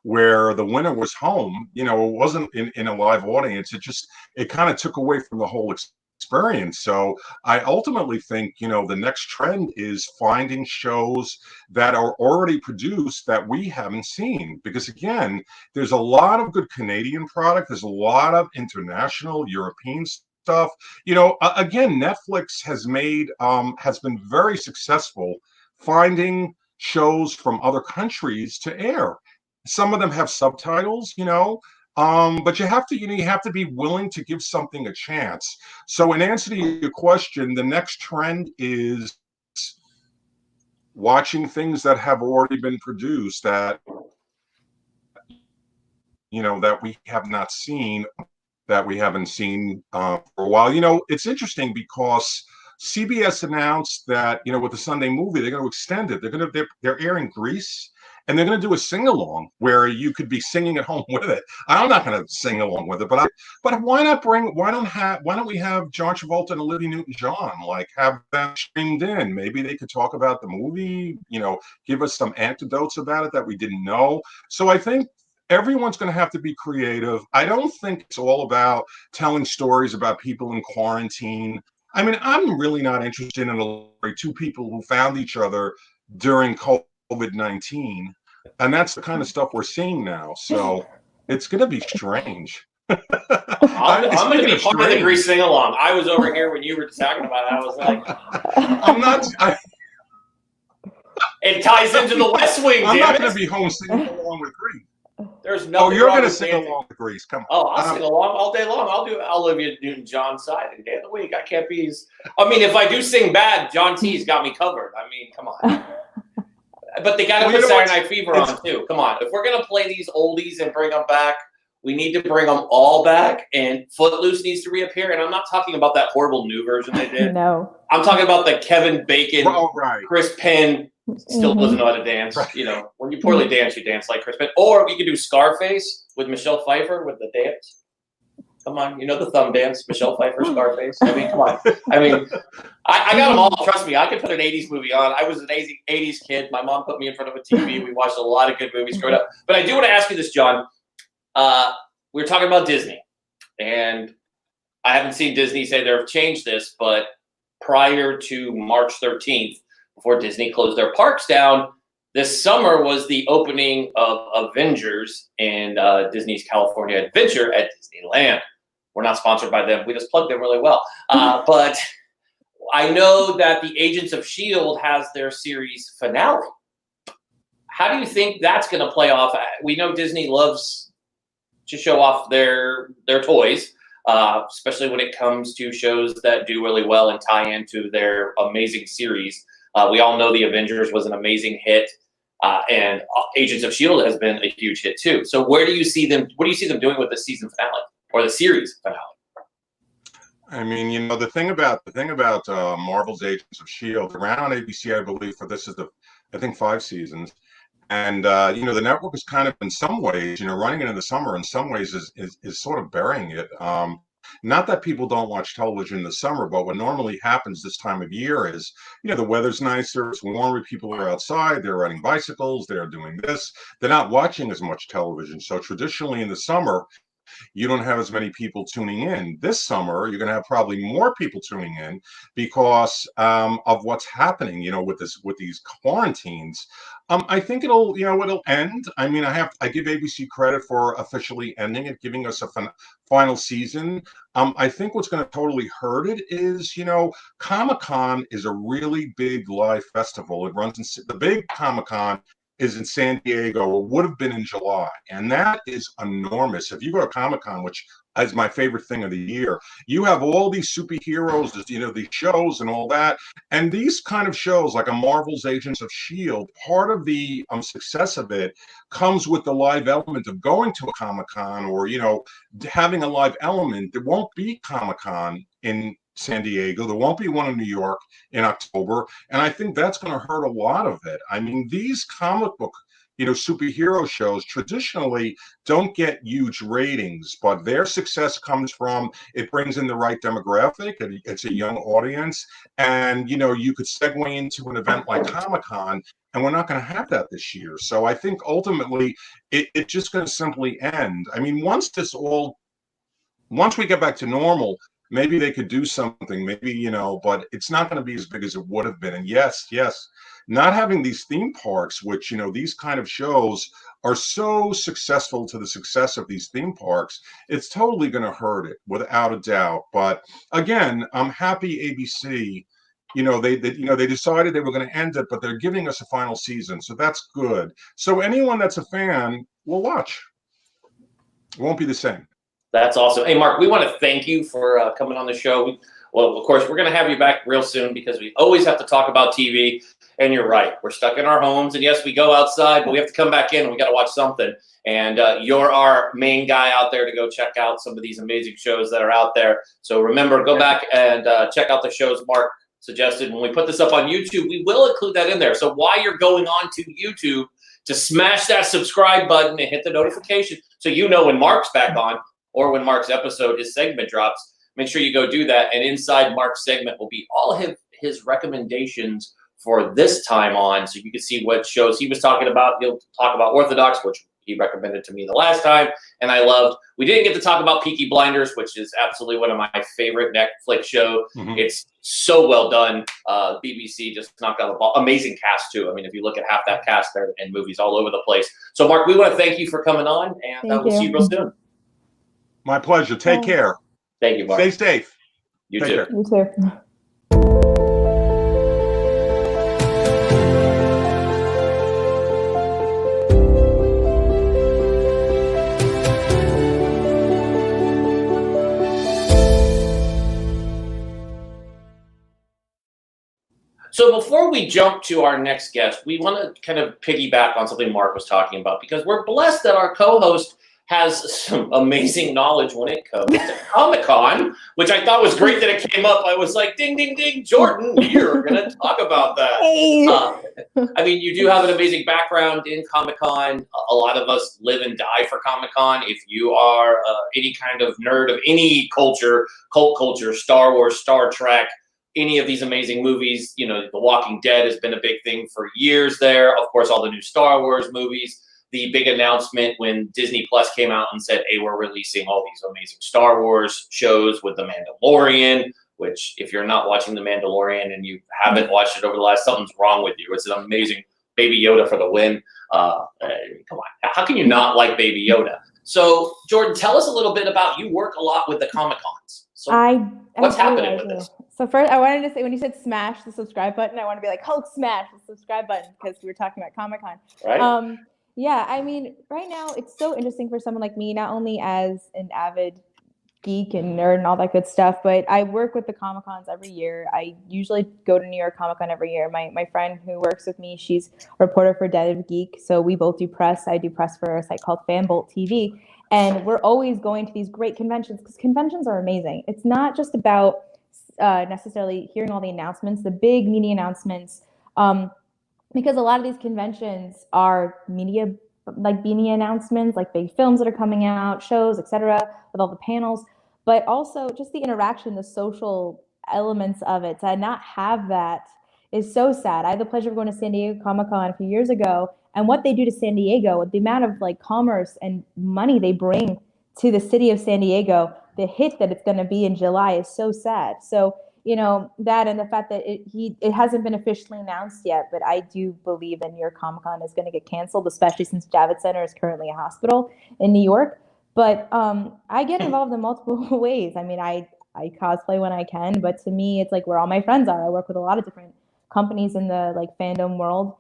where the winner was home, it wasn't in a live audience. It kind of took away from the whole experience. So I ultimately think, the next trend is finding shows that are already produced that we haven't seen. Because again, there's a lot of good Canadian product. There's a lot of international European stuff. Again, Netflix has been very successful finding shows from other countries to air. Some of them have subtitles, but you have to be willing to give something a chance. So in answer to your question, the next trend is watching things that have already been produced that that we have not seen, that we haven't seen for a while. It's interesting because CBS announced that with the Sunday Movie, they're going to extend it. They're airing Grease. And they're going to do a sing-along where you could be singing at home with it. I'm not going to sing along with it, but why don't we have John Travolta and Olivia Newton-John, like, have them streamed in? Maybe they could talk about the movie, give us some anecdotes about it that we didn't know. So I think everyone's going to have to be creative. I don't think it's all about telling stories about people in quarantine. I mean, I'm really not interested in two people who found each other during COVID-19. And that's the kind of stuff we're seeing now. So it's going to be strange. I'm going to be part of the Grease sing-along. I was over here when you were talking about it. I was like, it ties into the West Wing, I'm not going to be home singing along with Grease. There's nothing. Oh, you're going to sing along with Grease. Come on. Oh, I'll sing along all day long. I'll do Olivia Newton-John's side any day of the week. I can't be. I mean, if I do sing bad, John T's got me covered. I mean, come on. But they got to put Saturday Night Fever on too. Come on, if we're gonna play these oldies and bring them back, we need to bring them all back. And Footloose needs to reappear. And I'm not talking about that horrible new version they did. No, I'm talking about the Kevin Bacon, Chris Penn still doesn't know how to dance. Right. When you poorly dance, you dance like Chris Penn. Or we could do Scarface with Michelle Pfeiffer with the dance. Come on, the thumb dance, Michelle Pfeiffer, Scarface. I mean, come on. I mean, I got them all. Trust me, I could put an 80s movie on. I was an 80s kid. My mom put me in front of a TV. We watched a lot of good movies growing up. But I do want to ask you this, John. We were talking about Disney. And I haven't seen Disney say they've changed this, but prior to March 13th, before Disney closed their parks down, this summer was the opening of Avengers in Disney's California Adventure at Disneyland. We're not sponsored by them. We just plugged them really well. But I know that the Agents of S.H.I.E.L.D. has their series finale. How do you think that's going to play off? We know Disney loves to show off their toys, especially when it comes to shows that do really well and tie into their amazing series. We all know the Avengers was an amazing hit. And Agents of S.H.I.E.L.D. has been a huge hit too. So where do you see them? What do you see them doing with the season finale or the series finale? I mean, you know, the thing about Marvel's Agents of S.H.I.E.L.D. ran on ABC, I believe, for this is I think 5 seasons. And you know, the network is kind of, in some ways, you know, running it in the summer, in some ways, is sort of burying it. Not that people don't watch television in the summer, but what normally happens this time of year is, you know, the weather's nicer, it's warmer, people are outside, they're riding bicycles, they're doing this, they're not watching as much television. So traditionally in the summer, you don't have as many people tuning in. This summer, you're going to have probably more people tuning in because of what's happening, you know, with these quarantines. I think it'll end. I mean, I give ABC credit for officially ending it, giving us a final season. I think what's going to totally hurt it is, you know, Comic-Con is a really big live festival. It runs in the big Comic-Con is in San Diego, or would have been in July. And that is enormous. If you go to Comic-Con, which is my favorite thing of the year, you have all these superheroes, you know, these shows and all that. And these kind of shows, like a Marvel's Agents of S.H.I.E.L.D., part of the success of it comes with the live element of going to a Comic-Con or, you know, having a live element. There won't be Comic-Con in San Diego. There won't be one in New York in October. And I think that's going to hurt a lot of it. I mean, these comic book, you know, superhero shows traditionally don't get huge ratings, but their success comes from it brings in the right demographic. It's a young audience. And, you know, you could segue into an event like Comic-Con, and we're not going to have that this year. So I think ultimately it's just going to simply end. I mean, once we get back to normal, maybe they could do something, maybe, you know, but it's not going to be as big as it would have been. And yes, not having these theme parks, which, you know, these kind of shows are so successful to the success of these theme parks, it's totally going to hurt it without a doubt. But again, I'm happy ABC, you know, they decided they were going to end it, but they're giving us a final season. So that's good. So anyone that's a fan will watch. It won't be the same. That's awesome. Hey, Marc, we want to thank you for coming on the show. Well, of course, we're going to have you back real soon because we always have to talk about TV. And you're right. We're stuck in our homes. And yes, we go outside, but we have to come back in and we got to watch something. And you're our main guy out there to go check out some of these amazing shows that are out there. So remember, go back and check out the shows Marc suggested. When we put this up on YouTube, we will include that in there. So while you're going on to YouTube, to smash that subscribe button and hit the notification so you know when Marc's back on, or when Marc's episode, his segment drops, make sure you go do that. And inside Marc's segment will be all of his recommendations for this time on, so you can see what shows he was talking about. He'll talk about Orthodox, which he recommended to me the last time, and I loved. We didn't get to talk about Peaky Blinders, which is absolutely one of my favorite Netflix shows. Mm-hmm. It's so well done. BBC just knocked out an amazing cast, too. I mean, if you look at half that cast, there in movies all over the place. So, Marc, we want to thank you for coming on, and we'll see you real soon. My pleasure. Take care. Thank you, Marc. Stay safe. You too. You too. So before we jump to our next guest, we want to kind of piggyback on something Marc was talking about, because we're blessed that our co-host has some amazing knowledge when it comes to Comic-Con, which I thought was great that it came up. I was like, ding, ding, ding, Jordan, you're going to talk about that. Hey. I mean, you do have an amazing background in Comic-Con. A lot of us live and die for Comic-Con. If you are any kind of nerd of any culture, cult culture, Star Wars, Star Trek, any of these amazing movies, you know, The Walking Dead has been a big thing for years there. Of course, all the new Star Wars movies. The big announcement when Disney Plus came out and said, hey, we're releasing all these amazing Star Wars shows with The Mandalorian, which if you're not watching The Mandalorian and you haven't watched it over the last, something's wrong with you. It's an amazing Baby Yoda for the win. Come on. How can you not like Baby Yoda? So, Jordan, tell us a little bit about, you work a lot with the Comic-Cons. So what's happening with this? So first, I wanted to say, when you said smash the subscribe button, I want to be like, Hulk smash the subscribe button, because we were talking about Comic-Con. Right. Yeah, I mean, right now it's so interesting for someone like me, not only as an avid geek and nerd and all that good stuff, but I work with the Comic Cons every year. I usually go to New York Comic Con every year. My friend who works with me, she's a reporter for Dead of Geek, so we both do press. I do press for a site called Fanbolt TV, and we're always going to these great conventions because conventions are amazing. It's not just about necessarily hearing all the announcements, the big media announcements, because a lot of these conventions are media announcements, like big films that are coming out, shows, etc., with all the panels, but also just the interaction, the social elements of it. To not have that is so sad. I had the pleasure of going to San Diego Comic-Con a few years ago, and what they do to San Diego, the amount of like commerce and money they bring to the city of San Diego, the hit that it's going to be in July is so sad. So that, and the fact that it hasn't been officially announced yet, but I do believe that New York Comic Con is going to get canceled, especially since Javits Center is currently a hospital in New York. But I get involved in multiple ways. I mean, I cosplay when I can, but to me, it's like where all my friends are. I work with a lot of different companies in the like fandom world,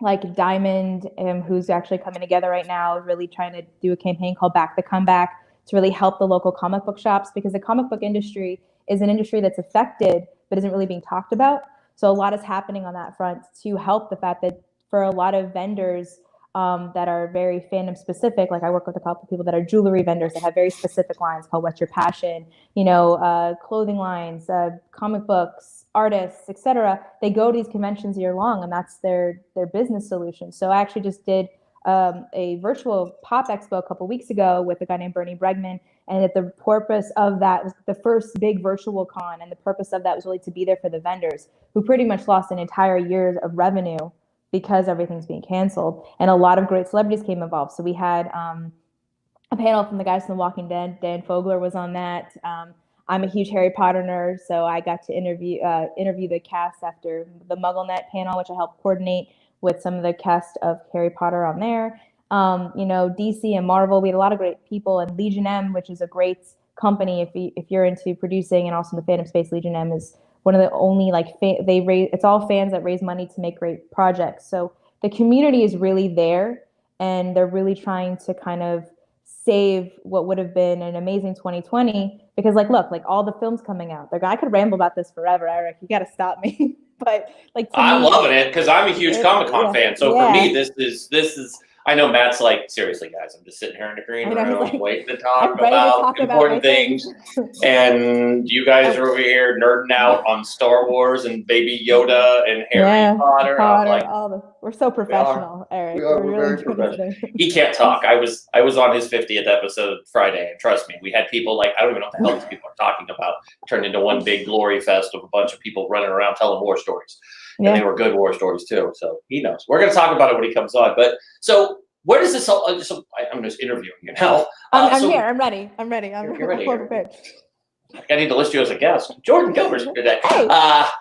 like Diamond, who's actually coming together right now, really trying to do a campaign called Back the Comeback to really help the local comic book shops, because the comic book industry is an industry that's affected but isn't really being talked about. So a lot is happening on that front to help the fact that for a lot of vendors that are very fandom specific, like I work with a couple of people that are jewelry vendors that have very specific lines called What's Your Passion, clothing lines, comic books, artists, etc. They go to these conventions year long, and that's their business solution. So I actually just did a virtual pop expo a couple weeks ago with a guy named Bernie Bregman, and that the purpose of that was the first big virtual con, and the purpose of that was really to be there for the vendors who pretty much lost an entire year of revenue because everything's being canceled, and a lot of great celebrities came involved. So we had a panel from the guys from The Walking Dead. Dan Fogler was on that. I'm a huge Harry Potter nerd, so I got to interview the cast after the MuggleNet panel, which I helped coordinate with some of the cast of Harry Potter on there. DC and Marvel, we had a lot of great people, and Legion M, which is a great company if you're into producing, and also in the fandom space. Legion M is one of the only it's all fans that raise money to make great projects. So the community is really there, and they're really trying to kind of save what would have been an amazing 2020, because look, all the films coming out. I could ramble about this forever, Eric. You got to stop me. But I'm loving it because I'm a huge Comic-Con fan. So for me, this is. I know Matt's like, seriously, guys, I'm just sitting here in the green room waiting to talk about important things. And you guys are over here nerding out on Star Wars and Baby Yoda and Harry Potter. We're so professional, Eric. We're very professional. He can't talk. I was on his 50th episode Friday, and trust me, we had people I don't even know what the hell these people are talking about. Turned into one big glory fest of a bunch of people running around telling war stories. And they were good war stories too. So he knows. We're going to talk about it when he comes on. But so where does this all? I'm just interviewing you now. I'm here. I'm ready. I'm ready. Prepared. I need to list you as a guest. Jordan Gelber's here today.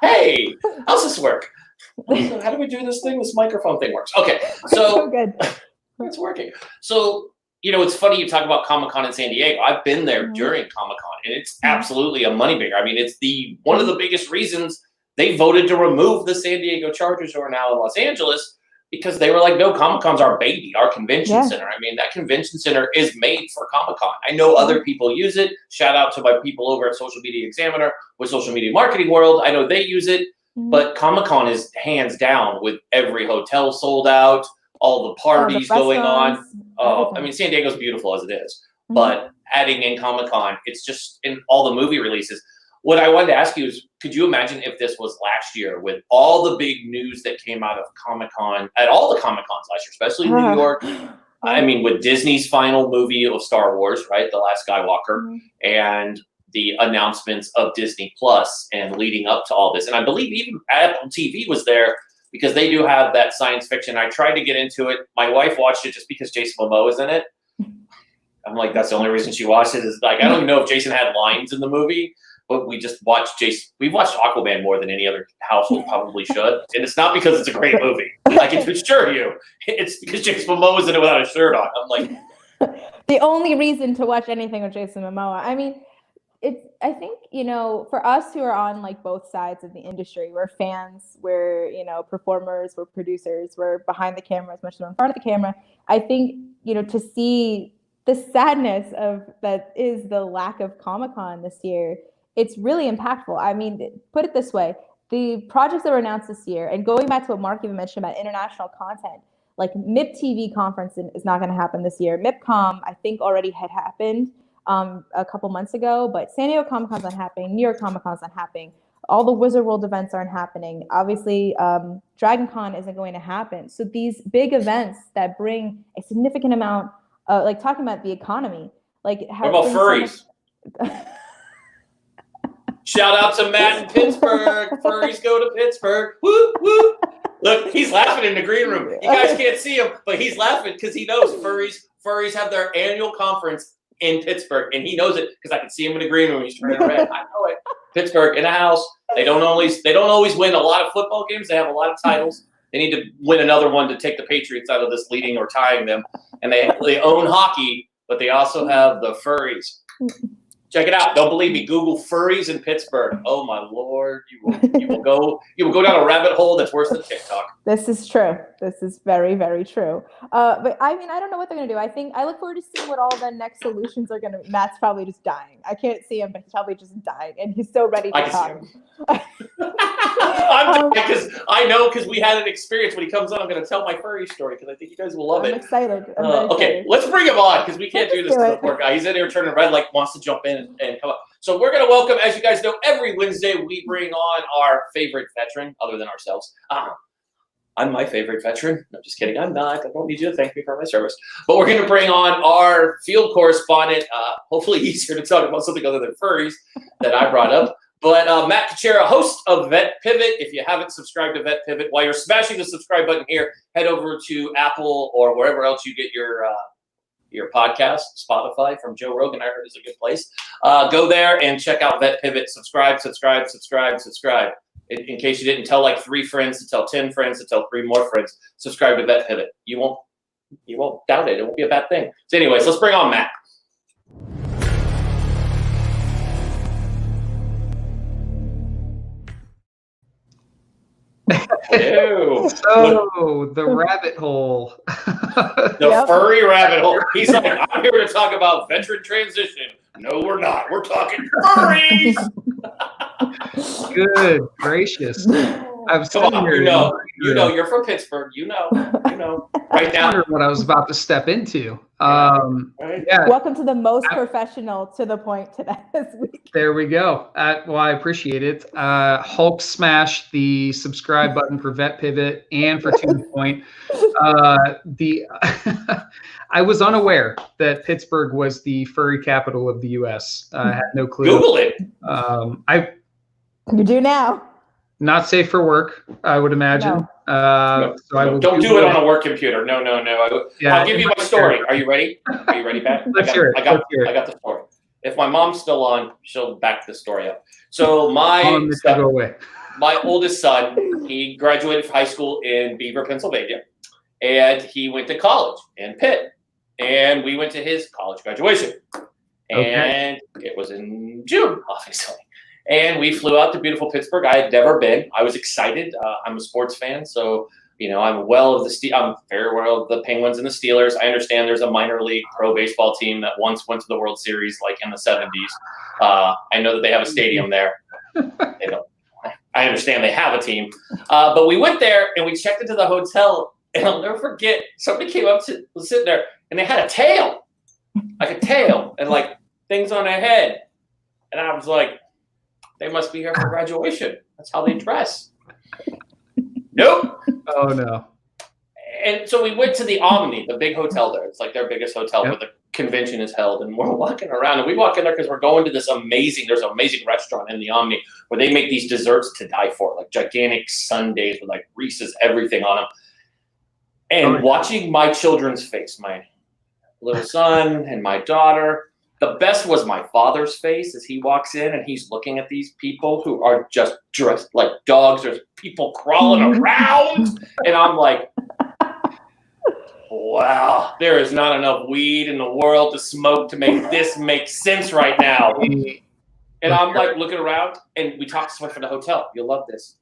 Hey, how's this work? How do we do this thing? This microphone thing works. Okay, so good. It's working. So it's funny you talk about Comic-Con in San Diego. I've been there during Comic-Con, and it's absolutely a moneymaker. I mean, it's one of the biggest reasons they voted to remove the San Diego Chargers, who are now in Los Angeles, because they were like, no, Comic-Con's our baby, our convention center. I mean, that convention center is made for Comic-Con. I know other people use it. Shout out to my people over at Social Media Examiner with Social Media Marketing World. I know they use it, but Comic-Con is hands down with every hotel sold out, all the parties going on. I mean, San Diego's beautiful as it is, but adding in Comic-Con, it's just in all the movie releases. What I wanted to ask you is, could you imagine if this was last year with all the big news that came out of Comic-Con, at all the Comic-Cons last year, especially in New York? I mean, with Disney's final movie of Star Wars, right, The Last Skywalker, and the announcements of Disney Plus and leading up to all this. And I believe even Apple TV was there because they do have that science fiction. I tried to get into it. My wife watched it just because Jason Momoa is in it. I'm like, that's the only reason she watched it. Is I don't even know if Jason had lines in the movie. But we just watched Jason. We've watched Aquaman more than any other household probably should, and it's not because it's a great movie. I can assure you, it's because Jason Momoa is in it without a shirt on. I'm like, the only reason to watch anything with Jason Momoa. I mean, I think for us who are on both sides of the industry, we're fans, we're performers, we're producers, we're behind the camera as much as we're in front of the camera. I think to see the sadness of that is the lack of Comic-Con this year. It's really impactful. I mean, put it this way, the projects that were announced this year, and going back to what Mark even mentioned about international content, like MIP TV conference is not going to happen this year. MIPCOM, I think, already had happened a couple months ago, but San Diego Comic-Con's not happening. New York Comic-Con's not happening. All the Wizard World events aren't happening. Obviously, Dragon Con isn't going to happen. So these big events that bring a significant amount, like talking about the economy, like what about furries? Shout out to Matt in Pittsburgh. Furries go to Pittsburgh. Woo, woo. Look, he's laughing in the green room. You guys can't see him, but he's laughing because he knows furries have their annual conference in Pittsburgh, and he knows it because I can see him in the green room. He's turning red. I know it. Pittsburgh in a house. They don't always win a lot of football games. They have a lot of titles. They need to win another one to take the Patriots out of this leading or tying them. And they own hockey, but they also have the furries. Check it out. Don't believe me. Google furries in Pittsburgh. Oh my Lord. You will go down a rabbit hole that's worse than TikTok. This is true. This is very, very true. But I mean, I don't know what they're going to do. I look forward to seeing what all the next solutions are going to. Matt's probably just dying. I can't see him, but he's probably just dying. And he's so ready to talk. I'm because we had an experience when he comes on. I'm going to tell my furry story because I think you guys will love it. I'm excited. Okay, let's bring him on because we can't do this to the poor guy. He's in here turning red, like wants to jump in and come up. So we're going to welcome, as you guys know, every Wednesday we bring on our favorite veteran, other than ourselves. I'm my favorite veteran. No, just kidding. I'm not. I don't need you to thank me for my service. But we're going to bring on our field correspondent. Hopefully he's here to talk about something other than furries that I brought up. But Matt Kuchera, host of Vet Pivot. If you haven't subscribed to Vet Pivot, while you're smashing the subscribe button here, head over to Apple or wherever else you get your podcast. Spotify from Joe Rogan, I heard, is a good place. Go there and check out Vet Pivot. Subscribe. In case you didn't tell like 3 friends, to tell 10 friends, to tell 3 more friends, subscribe to Vet Pivot. You won't doubt it. It won't be a bad thing. So anyways, let's bring on Matt. Ew. So the rabbit hole. The furry rabbit hole. He's like, I'm here to talk about veteran transition. No, we're not. We're talking furries. Good gracious. Come on, you're from Pittsburgh. You know. Right now, I wondered what I was about to step into. Right. Yeah. Welcome to the most professional to the point today this week. There we go. Well, I appreciate it. Hulk smashed the subscribe button for Vet Pivot and for To The Point. I was unaware that Pittsburgh was the furry capital of the U.S. I had no clue. Google it. You do now. Not safe for work, I would imagine. No. So I will don't do it on a work computer. No. I'll give you my story. Are you ready? Are you ready, Pat? Let's hear it. I got the story. If my mom's still on, she'll back the story up. So my oldest son, he graduated from high school in Beaver, Pennsylvania, and he went to college in Pitt. And we went to his college graduation. And it was in June, obviously. And we flew out to beautiful Pittsburgh. I had never been. I was excited. I'm a sports fan, so I'm very well of the Penguins and the Steelers. I understand there's a minor league pro baseball team that once went to the World Series, like in the 70s. I know that they have a stadium there. They don't. I understand they have a team, but we went there and we checked into the hotel. And I'll never forget, somebody came up to was sitting there, and they had a tail, and like things on their head, and I was like, they must be here for graduation. That's how they dress. Nope. Oh, no. And so we went to the Omni, the big hotel there. It's like their biggest hotel where the convention is held. And we're walking around, and we walk in there because we're going to there's an amazing restaurant in the Omni where they make these desserts to die for, like gigantic sundaes with like Reese's everything on them. And watching my children's face, my little son and my daughter, the best was my father's face as he walks in and he's looking at these people who are just dressed like dogs. There's people crawling around. And I'm like, wow, there is not enough weed in the world to smoke to make this make sense right now. And I'm like looking around, and we talked to someone from the hotel. You'll love this.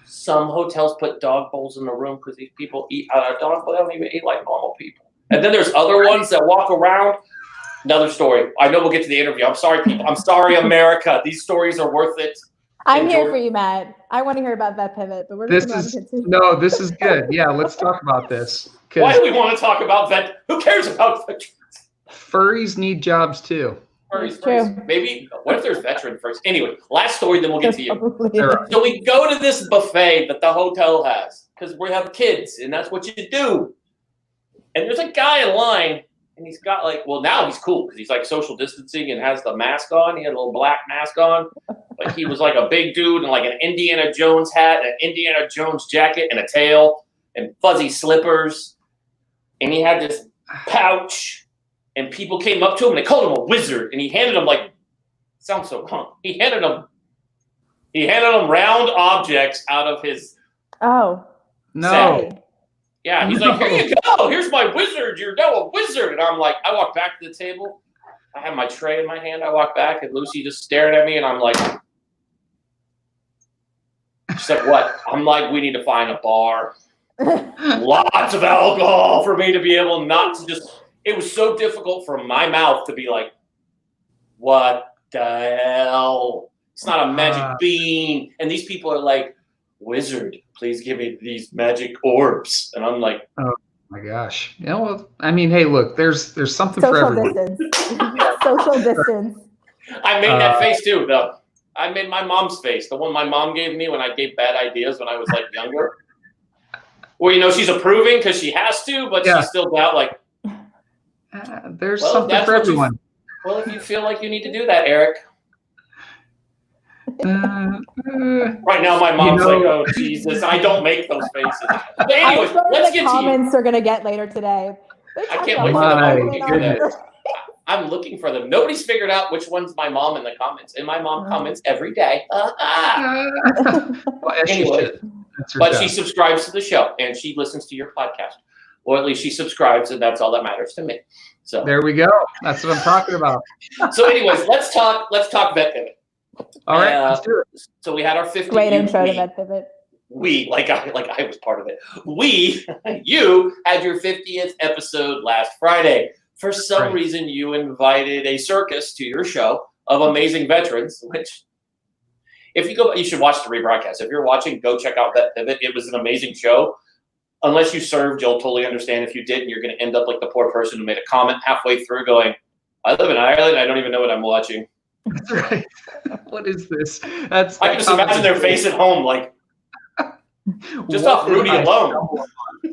Some hotels put dog bowls in the room because these people eat out of dog, but they don't even eat like normal people. And then there's other ones that walk around Another story. I know we'll get to the interview. I'm sorry, people. I'm sorry, America. These stories are worth it. I'm here for you, Matt. I want to hear about Vet Pivot, but we're just going to continue. No, this is good. Yeah, let's talk about this. Why do we want to talk about vet? Who cares about veterans? Furries need jobs too. Furries. Maybe. What if there's veteran first? Anyway, last story, then we'll get to you. Right. So we go to this buffet that the hotel has because we have kids, and that's what you do. And there's a guy in line, and he's got now he's cool because he's like social distancing and has the mask on. He had a little black mask on. Like he was like a big dude in like an Indiana Jones hat, an Indiana Jones jacket, and a tail, and fuzzy slippers. And he had this pouch, and people came up to him and they called him a wizard. And he handed them sounds so wrong. He handed them round objects out of his. Oh no. Set. Yeah, he's like, here you go. Here's my wizard. You're now a wizard. And I'm like, I walk back to the table. I have my tray in my hand. I walk back, and Lucy just staring at me, and I'm like, she's like, what? I'm like, we need to find a bar. Lots of alcohol for me to be able not to just. It was so difficult for my mouth to be like, what the hell? It's not a magic bean. And these people are like, wizard, please give me these magic orbs. And I'm like, oh my gosh. Yeah, well, I mean, hey, look, there's something for social everyone. distance. Social distance. I made that face too, though. I made my mom's face, the one my mom gave me when I gave bad ideas when I was like younger. Well, she's approving because she has to, but she's still doubt like. There's something for everyone. Well, if you feel like you need to do that, Eric. Right now, my mom's like, "Oh Jesus, I don't make those faces." But anyways, let's get to comments are gonna get later today. I can't wait for them. I'm looking for them. Nobody's figured out which one's my mom in the comments, and my mom comments every day. Anyway, but she subscribes to the show and she listens to your podcast, or at least she subscribes, and that's all that matters to me. So there we go. That's what I'm talking about. So, anyways, let's talk Vet Pivot. All right, let's do it. So we had our 50th. Great intro to Vet Pivot. I was part of it. You had your 50th episode last Friday. For some reason, you invited a circus to your show of amazing veterans, which, if you go, you should watch the rebroadcast. If you're watching, go check out Vet Pivot. It was an amazing show. Unless you served, you'll totally understand. If you didn't, you're going to end up like the poor person who made a comment halfway through going, I live in Ireland. I don't even know what I'm watching. That's right. What is this? I can just imagine their face at home, like, just off Rudy alone.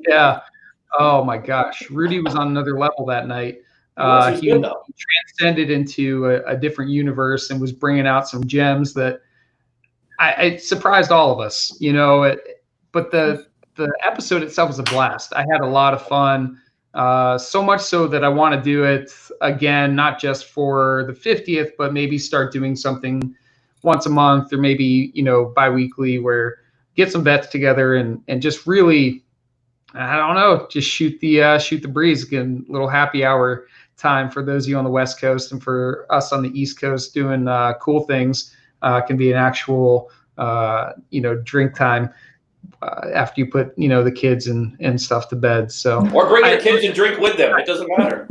Yeah. Oh my gosh. Rudy was on another level that night. He transcended into a different universe and was bringing out some gems that it surprised all of us, but the episode itself was a blast. I had a lot of fun. So much so that I want to do it again, not just for the 50th, but maybe start doing something once a month or maybe, bi-weekly, where get some vets together and just really, I don't know, just shoot the breeze. Again, little happy hour time for those of you on the West Coast, and for us on the East Coast doing cool things. Can be an actual, drink time. After you put, the kids and stuff to bed. So or bring your kids and drink with them. It doesn't matter.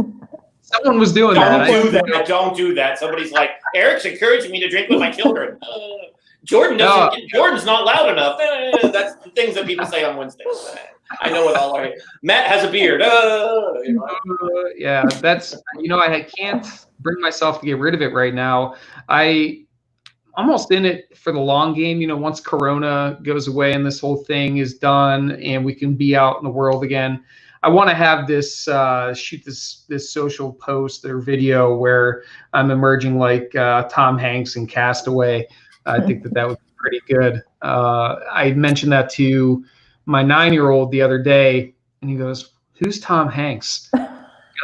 Someone was doing that. Don't do that. Somebody's like, Eric's encouraging me to drink with my children. Jordan doesn't. Jordan's not loud enough. That's the things that people say on Wednesdays. I know it all. Matt has a beard. Yeah, that's I can't bring myself to get rid of it right now. Almost in it for the long game. Once Corona goes away and this whole thing is done and we can be out in the world again, I want to have this shoot this social post or video where I'm emerging like Tom Hanks in Castaway. I think that would be pretty good. I mentioned that to my 9-year-old the other day, and he goes, "Who's Tom Hanks?" And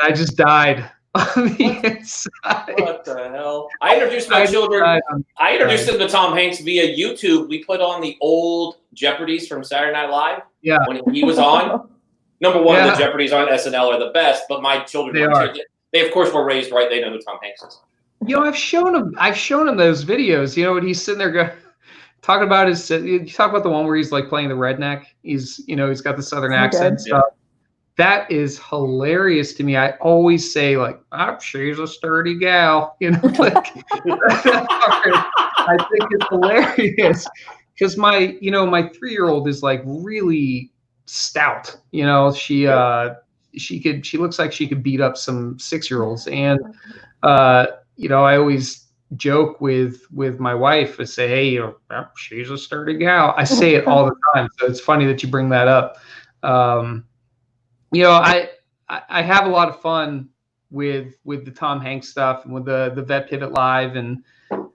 I just died on the inside. What the hell? I introduced my children. I introduced them to Tom Hanks via YouTube. We put on the old Jeopardies from Saturday Night Live. Yeah. When he was on. Number one, the Jeopardies on SNL are the best, but my children they of course were raised right. They know who Tom Hanks is. I've shown him those videos. And he's sitting there talking about you talk about the one where he's like playing the redneck. He's he's got the Southern accent and stuff. that is hilarious to me. I always say like, oh, she's a sturdy gal, you know, like I think it's hilarious because my 3-year-old is like really stout. You know, she looks like she could beat up some 6-year-olds. And, I always joke with my wife and say, hey, she's a sturdy gal. I say it all the time. So it's funny that you bring that up. I have a lot of fun with the Tom Hanks stuff and with the Vet Pivot Live, and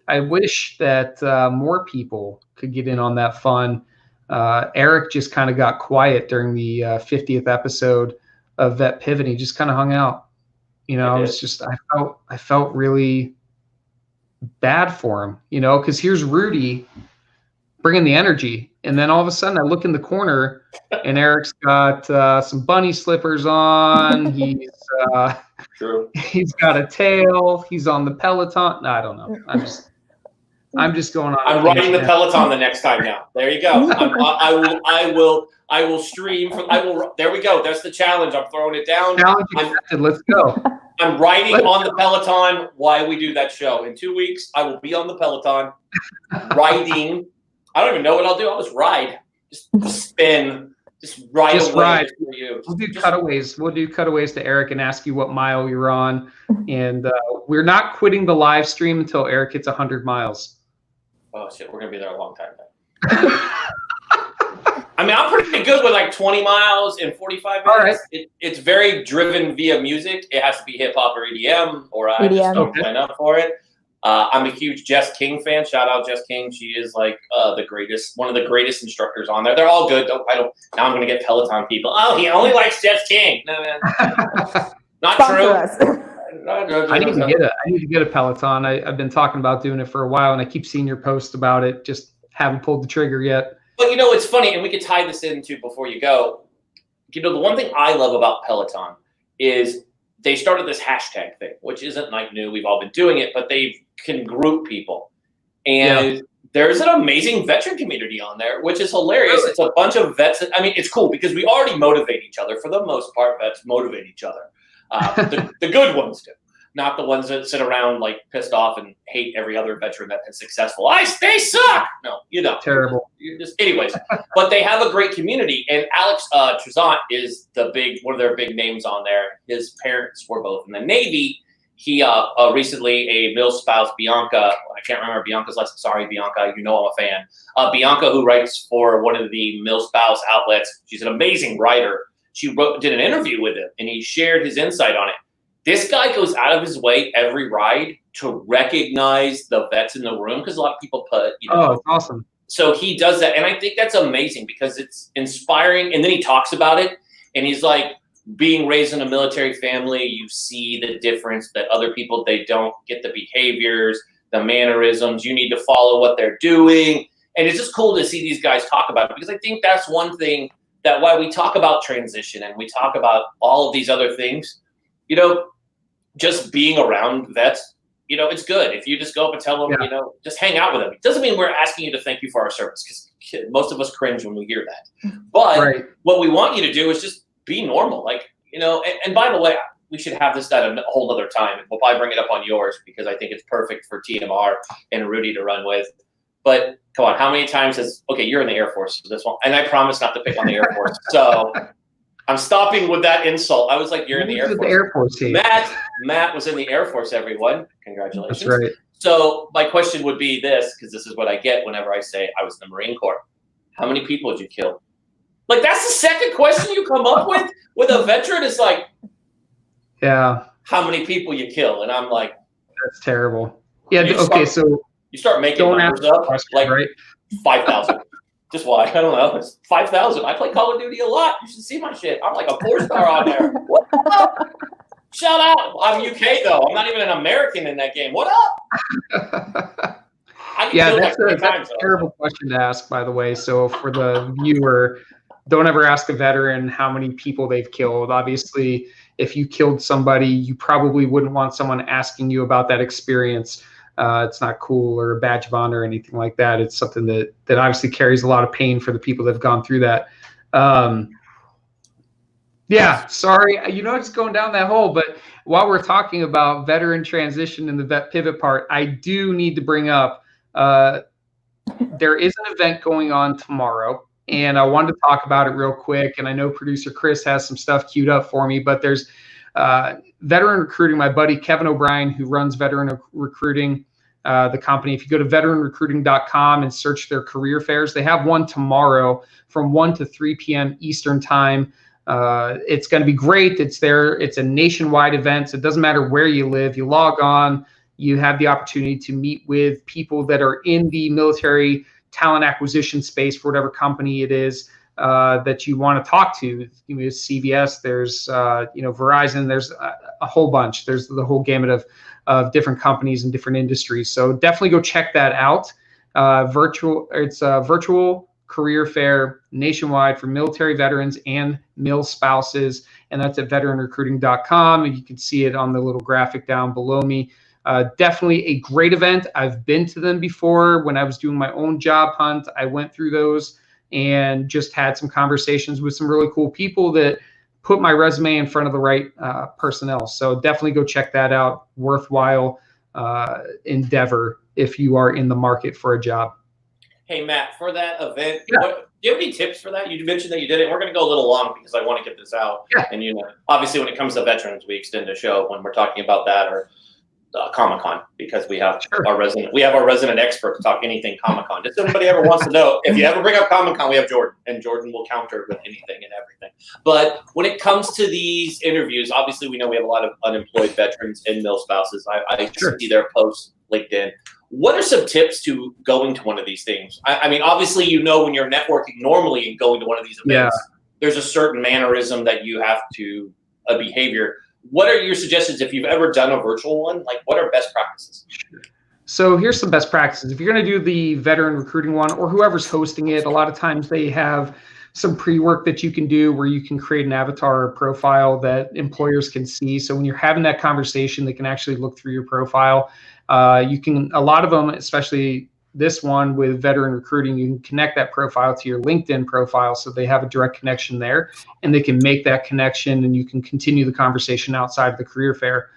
I wish that more people could get in on that fun. Eric just kind of got quiet during the 50th episode of Vet Pivot. He just kind of hung out. It's just I felt really bad for him, because here's Rudy bringing the energy, and then all of a sudden I look in the corner and Eric's got some bunny slippers on. He's got a tail. He's on the Peloton. No, I don't know. I'm just going on. I'm riding the Peloton the next time now. There you go. I will stream from. There we go. That's the challenge. I'm throwing it down. Challenge accepted. Let's go. I'm riding on the Peloton while we do that show. In 2 weeks, I will be on the Peloton riding. I don't even know what I'll do. I'll just ride, just spin, just ride just away ride. for you. We'll do cutaways. We'll do cutaways to Eric and ask you what mile you're on. And we're not quitting the live stream until Eric hits 100 miles. Oh shit, we're gonna be there a long time then. I mean, I'm pretty good with like 20 miles in 45 minutes. All right. It's very driven via music. It has to be hip hop or EDM, or I just don't sign up for it. I'm a huge Jess King fan. Shout out Jess King. She is like the greatest, one of the greatest instructors on there. They're all good. Now I'm going to get Peloton people. Oh, he only likes Jess King. No, man. Not true. I need to get a Peloton. I've been talking about doing it for a while, and I keep seeing your post about it. Just haven't pulled the trigger yet. But it's funny, and we could tie this into before you go. The one thing I love about Peloton is they started this hashtag thing, which isn't like new. We've all been doing it, but they can group people. And there's an amazing veteran community on there, which is hilarious. Really? It's a bunch of vets. I mean, it's cool because we already motivate each other. For the most part, vets motivate each other. The good ones do, not the ones that sit around like pissed off and hate every other veteran that is successful. They suck. No, terrible. Anyways, but they have a great community. And Alex Trezant is one of their big names on there. His parents were both in the Navy. He recently a milspouse, Bianca. I can't remember Bianca's last. Sorry, Bianca. I'm a fan. Bianca, who writes for one of the milspouse outlets. She's an amazing writer. She did an interview with him, and he shared his insight on it. This guy goes out of his way every ride to recognize the vets in the room because a lot of people put, Oh, it's awesome. So he does that, and I think that's amazing because it's inspiring. And then he talks about it, and he's like, being raised in a military family, you see the difference that other people, they don't get the behaviors, the mannerisms. You need to follow what they're doing. And it's just cool to see these guys talk about it because I think that's one thing that why we talk about transition and we talk about all of these other things, just being around vets, it's good. If you just go up and tell them, just hang out with them. It doesn't mean we're asking you to thank you for our service because most of us cringe when we hear that. But what we want you to do is just be normal. And by the way, we should have this at a whole other time. We'll probably bring it up on yours because I think it's perfect for TMR and Rudy to run with. But come on, how many times you're in the Air Force, this one, and I promise not to pick on the Air Force. So I'm stopping with that insult. I was like, you're in the Air Force. The Air Force team. Matt was in the Air Force, everyone. Congratulations. That's right. So my question would be this, because this is what I get whenever I say I was in the Marine Corps. How many people did you kill? Like, that's the second question you come up with a veteran is like, yeah, how many people you kill? And I'm like, that's terrible. Yeah. So you start making numbers up, like 5,000. Just why? I don't know. It's 5,000. I play Call of Duty a lot. You should see my shit. I'm like a 4-star on there. What up? Shout out. I'm UK though. I'm not even an American in that game. What up? That's a terrible question to ask, by the way. So for the viewer, don't ever ask a veteran how many people they've killed. Obviously, if you killed somebody, you probably wouldn't want someone asking you about that experience. It's not cool or a badge of honor or anything like that. It's something that obviously carries a lot of pain for the people that have gone through that. Yeah, sorry. It's going down that hole. But while we're talking about veteran transition and the vet pivot part, I do need to bring up there is an event going on tomorrow, and I wanted to talk about it real quick. And I know producer Chris has some stuff queued up for me, but there's veteran recruiting. My buddy Kevin O'Brien, who runs veteran recruiting, the company. If you go to veteranrecruiting.com and search their career fairs, they have one tomorrow from 1 to 3 p.m. Eastern time. It's going to be great. It's a nationwide event. So it doesn't matter where you live. You log on, you have the opportunity to meet with people that are in the military talent acquisition space for whatever company it is that you want to talk to. There's CVS, there's Verizon, there's a whole bunch. There's the whole gamut of different companies and different industries. So definitely go check that out. It's a virtual career fair nationwide for military veterans and mil spouses, and that's at veteranrecruiting.com. And you can see it on the little graphic down below me. Definitely a great event. I've been to them before when I was doing my own job hunt. I went through those and just had some conversations with some really cool people that put my resume in front of the right personnel. So definitely go check that out. Worthwhile endeavor if you are in the market for a job. Hey, Matt, for that event, do you have any tips for that? You mentioned that you did it. We're going to go a little long because I want to get this out. Yeah. And, obviously when it comes to veterans, we extend the show when we're talking about that, or Comic-Con, because we have our resident expert to talk anything Comic-Con. If anybody ever wants to know, if you ever bring up Comic-Con, we have Jordan, and Jordan will counter with anything and everything. But when it comes to these interviews, obviously we know we have a lot of unemployed veterans and mil spouses. I see their posts LinkedIn. What are some tips to going to one of these things? I mean, obviously, when you're networking normally and going to one of these events, there's a certain mannerism that you have to, a behavior. What are your suggestions if you've ever done a virtual one? Like, what are best practices? So here's some best practices. If you're going to do the veteran recruiting one, or whoever's hosting it, a lot of times they have some pre-work that you can do where you can create an avatar or profile that employers can see. So when you're having that conversation, they can actually look through your profile. A lot of them, especially this one with veteran recruiting, you can connect that profile to your LinkedIn profile so they have a direct connection there, and they can make that connection and you can continue the conversation outside of the career fair.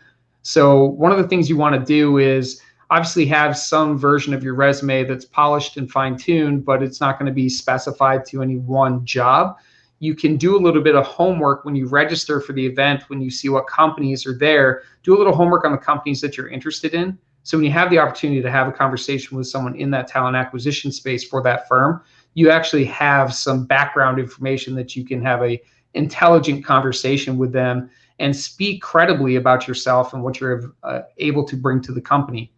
So one of the things you want to do is obviously have some version of your resume that's polished and fine-tuned, but it's not going to be specified to any one job. You can do a little bit of homework when you register for the event, when you see what companies are there. Do a little homework on the companies that you're interested in. So when you have the opportunity to have a conversation with someone in that talent acquisition space for that firm, you actually have some background information that you can have a intelligent conversation with them and speak credibly about yourself and what you're able to bring to the company.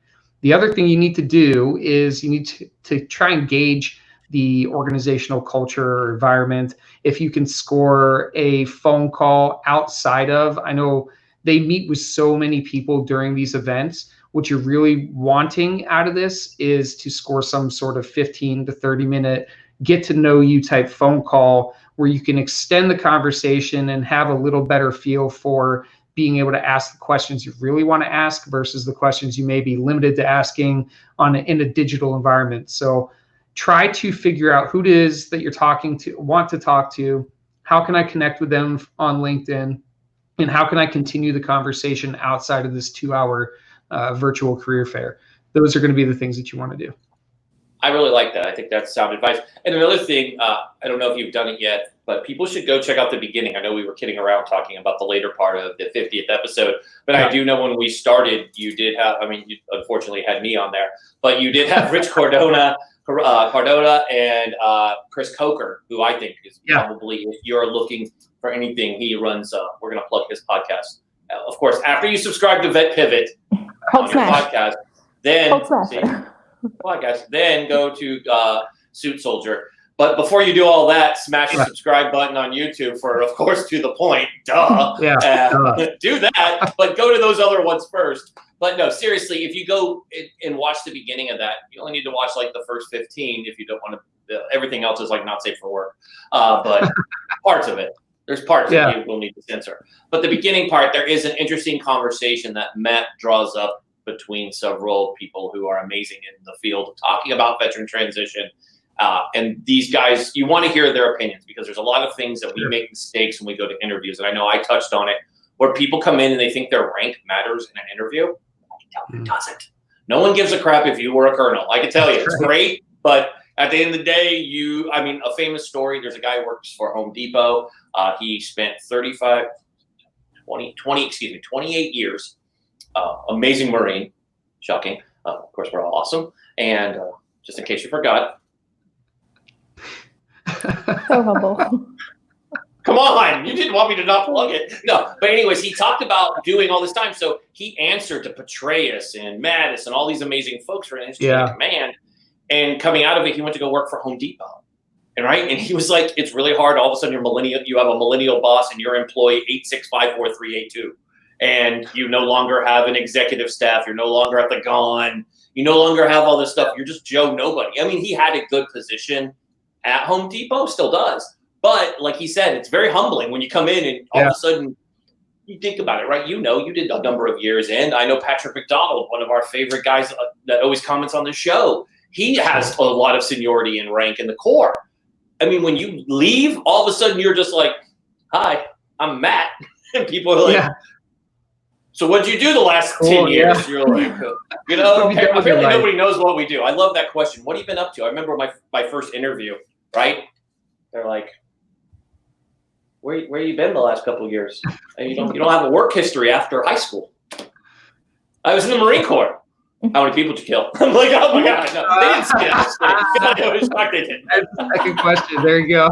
The other thing you need to do is you need to try and gauge the organizational culture or environment. If you can score a phone call outside of, I know they meet with so many people during these events. What you're really wanting out of this is to score some sort of 15 to 30 minute get to know you type phone call where you can extend the conversation and have a little better feel for being able to ask the questions you really want to ask versus the questions you may be limited to asking in a digital environment. So try to figure out who it is that you're want to talk to. How can I connect with them on LinkedIn? And how can I continue the conversation outside of this 2-hour virtual career fair? Those are going to be the things that you want to do. I really like that. I think that's sound advice. And another thing, I don't know if you've done it yet, but people should go check out the beginning. I know we were kidding around talking about the later part of the 50th episode, but I do know when we started, you did have, you unfortunately had me on there, but you did have Rich Cardona and Chris Coker, who I think is probably, if you're looking for anything, he runs, we're going to plug his podcast. Of course, after you subscribe to Vet Pivot on your podcast, then go to Suit Soldier. But before you do all that, smash the subscribe button on YouTube for, of course, To The Point. Do that, but go to those other ones first. But no, seriously, if you go and watch the beginning of that, you only need to watch like the first 15 if you don't want to. Everything else is like not safe for work. But parts of it. There's parts that you will need to censor. But the beginning part, there is an interesting conversation that Matt draws up between several people who are amazing in the field of talking about veteran transition. And these guys, you want to hear their opinions because there's a lot of things that we make mistakes when we go to interviews. And I know I touched on it, where people come in and they think their rank matters in an interview. I can tell you it doesn't. No one gives a crap if you were a colonel. I can tell you, it's great, but at the end of the day, a famous story, there's a guy who works for Home Depot. He spent 28 years, amazing Marine, shocking. Of course, we're all awesome. And just in case you forgot. So humble. Come on, you didn't want me to not plug it. No, but anyways, he talked about doing all this time. So he answered to Petraeus and Mattis and all these amazing folks for an instrument command. And coming out of it, he went to go work for Home Depot. And he was like, it's really hard. All of a sudden, you have a millennial boss and your employee 8654382. And you no longer have an executive staff. You're no longer at the GON. You no longer have all this stuff. You're just Joe Nobody. I mean, he had a good position at Home Depot, still does. But like he said, it's very humbling when you come in and all of a sudden you think about it, right? You did a number of years in. I know Patrick McDonald, one of our favorite guys that always comments on the show. He has a lot of seniority and rank in the Corps. I mean, when you leave, all of a sudden you're just like, hi, I'm Matt. And people are like, so what did you do the last 10 years? Yeah. You're like, apparently nobody knows what we do. I love that question. What have you been up to? I remember my first interview, right? They're like, where you been the last couple of years? And you don't have a work history after high school. I was in the Marine Corps. How many people did you kill? I'm like, oh my God, no, they didn't see that. I was shocked they didn't. That's the second question. There you go.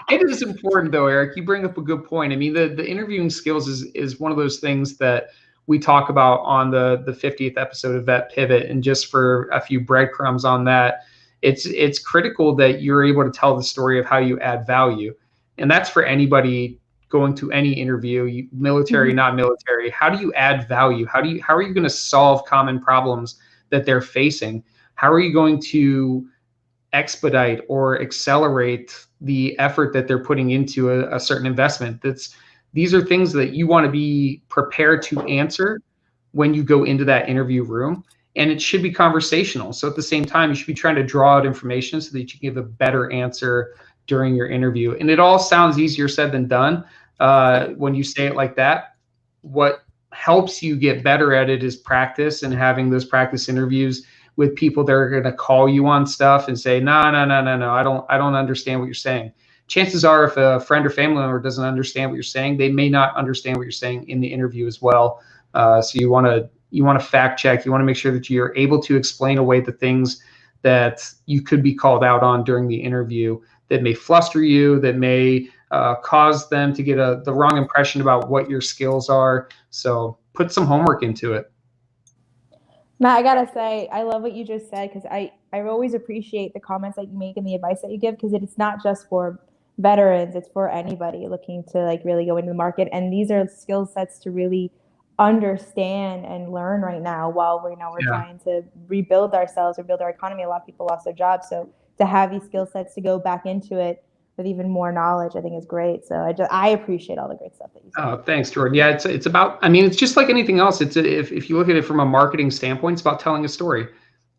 It is important though, Eric. You bring up a good point. I mean, the interviewing skills is one of those things that we talk about on the 50th episode of Vet Pivot. And just for a few breadcrumbs on that, it's critical that you're able to tell the story of how you add value. And that's for anybody going to any interview, military, not military. How do you add value? How are you going to solve common problems that they're facing? How are you going to expedite or accelerate the effort that they're putting into a certain investment? These are things that you want to be prepared to answer when you go into that interview room. And it should be conversational. So at the same time, you should be trying to draw out information so that you can give a better answer during your interview. And it all sounds easier said than done when you say it like that. What helps you get better at it is practice and having those practice interviews with people that are going to call you on stuff and say, no, I don't understand what you're saying. Chances are, if a friend or family member doesn't understand what you're saying, they may not understand what you're saying in the interview as well. So you want to fact check. You want to make sure that you're able to explain away the things that you could be called out on during the interview that may fluster you, that may cause them to get the wrong impression about what your skills are. So put some homework into it. Matt, I gotta say, I love what you just said, because I always appreciate the comments that you make and the advice that you give, because it's not just for veterans, it's for anybody looking to like really go into the market. And these are skill sets to really understand and learn right now while we're trying to rebuild ourselves or build our economy. A lot of people lost their jobs. So to have these skill sets to go back into it with even more knowledge, I think is great. So I appreciate all the great stuff that you said. Oh, thanks, Jordan. Yeah, it's about, I mean, it's just like anything else. If you look at it from a marketing standpoint, it's about telling a story.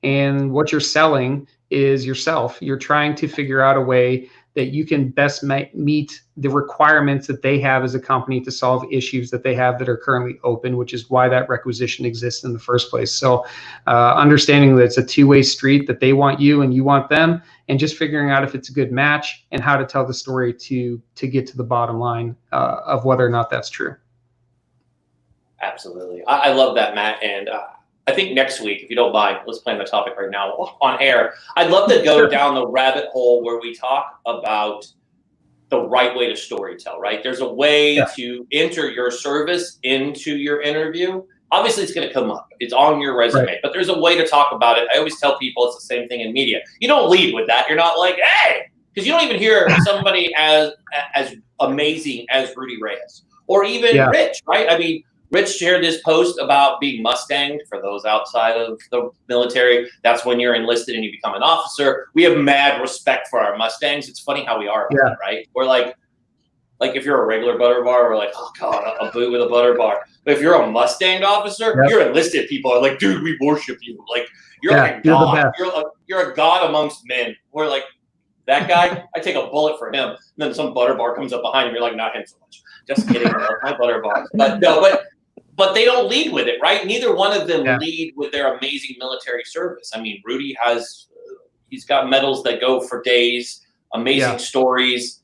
And what you're selling is yourself. You're trying to figure out a way that you can best meet the requirements that they have as a company to solve issues that they have that are currently open, which is why that requisition exists in the first place. So understanding that it's a two-way street, that they want you and you want them, and just figuring out if it's a good match and how to tell the story to get to the bottom line of whether or not that's true. Absolutely. I love that, Matt. And I think next week, if you don't mind, let's plan the topic right now on air. I'd love to go down the rabbit hole where we talk about the right way to storytell, right? There's a way to enter your service into your interview. Obviously, it's going to come up. It's on your resume, but there's a way to talk about it. I always tell people it's the same thing in media. You don't lead with that. You're not like, hey, because you don't even hear somebody as amazing as Rudy Reyes or even Rich, right? I mean, Rich shared this post about being Mustanged. For those outside of the military, that's when you're enlisted and you become an officer. We have mad respect for our Mustangs. It's funny how we are about that, right? We're like, Like if you're a regular butter bar, we're like, oh God, a boot with a butter bar. But if you're a Mustang officer, you're enlisted. People are like, dude, we worship you. Like you're like a god. You're a god amongst men. We're like, that guy, I take a bullet for him. And then some butter bar comes up behind him. You're like, not him so much. Just kidding. I love my butter bars. But no, but they don't lead with it, right? Neither one of them lead with their amazing military service. I mean, Rudy he's got medals that go for days, amazing stories,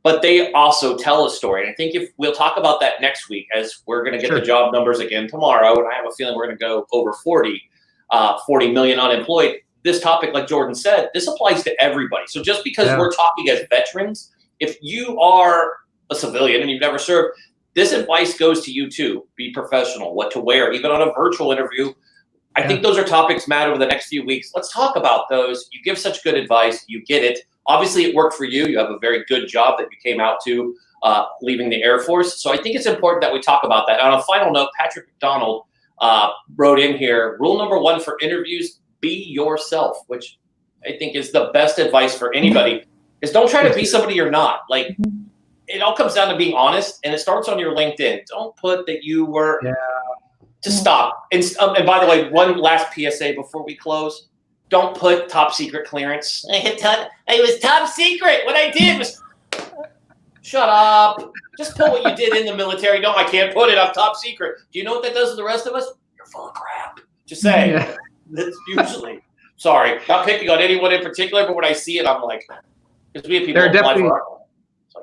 but they also tell a story. And I think if we'll talk about that next week, as we're going to get the job numbers again tomorrow, and I have a feeling we're going to go over 40 million unemployed. This topic, like Jordan said, this applies to everybody. So just because we're talking as veterans, if you are a civilian and you've never served, this advice goes to you too. Be professional, what to wear, even on a virtual interview. I think those are topics, Matt, over the next few weeks. Let's talk about those. You give such good advice. You get it. Obviously, it worked for you. You have a very good job that you came out to leaving the Air Force. So I think it's important that we talk about that. On a final note, Patrick McDonald wrote in here, rule number 1 for interviews, be yourself, which I think is the best advice for anybody, is don't try to be somebody you're not. Like, it all comes down to being honest, and it starts on your LinkedIn. Don't put that you were just stop. And by the way, one last PSA before we close. Don't put top secret clearance. It was top secret. What I did was shut up. Just put what you did in the military. No, I can't put it up top secret. Do you know what that does to the rest of us? You're full of crap. Just saying. That's usually. Sorry, not picking on anyone in particular, but when I see it, I'm like, because we have people apply for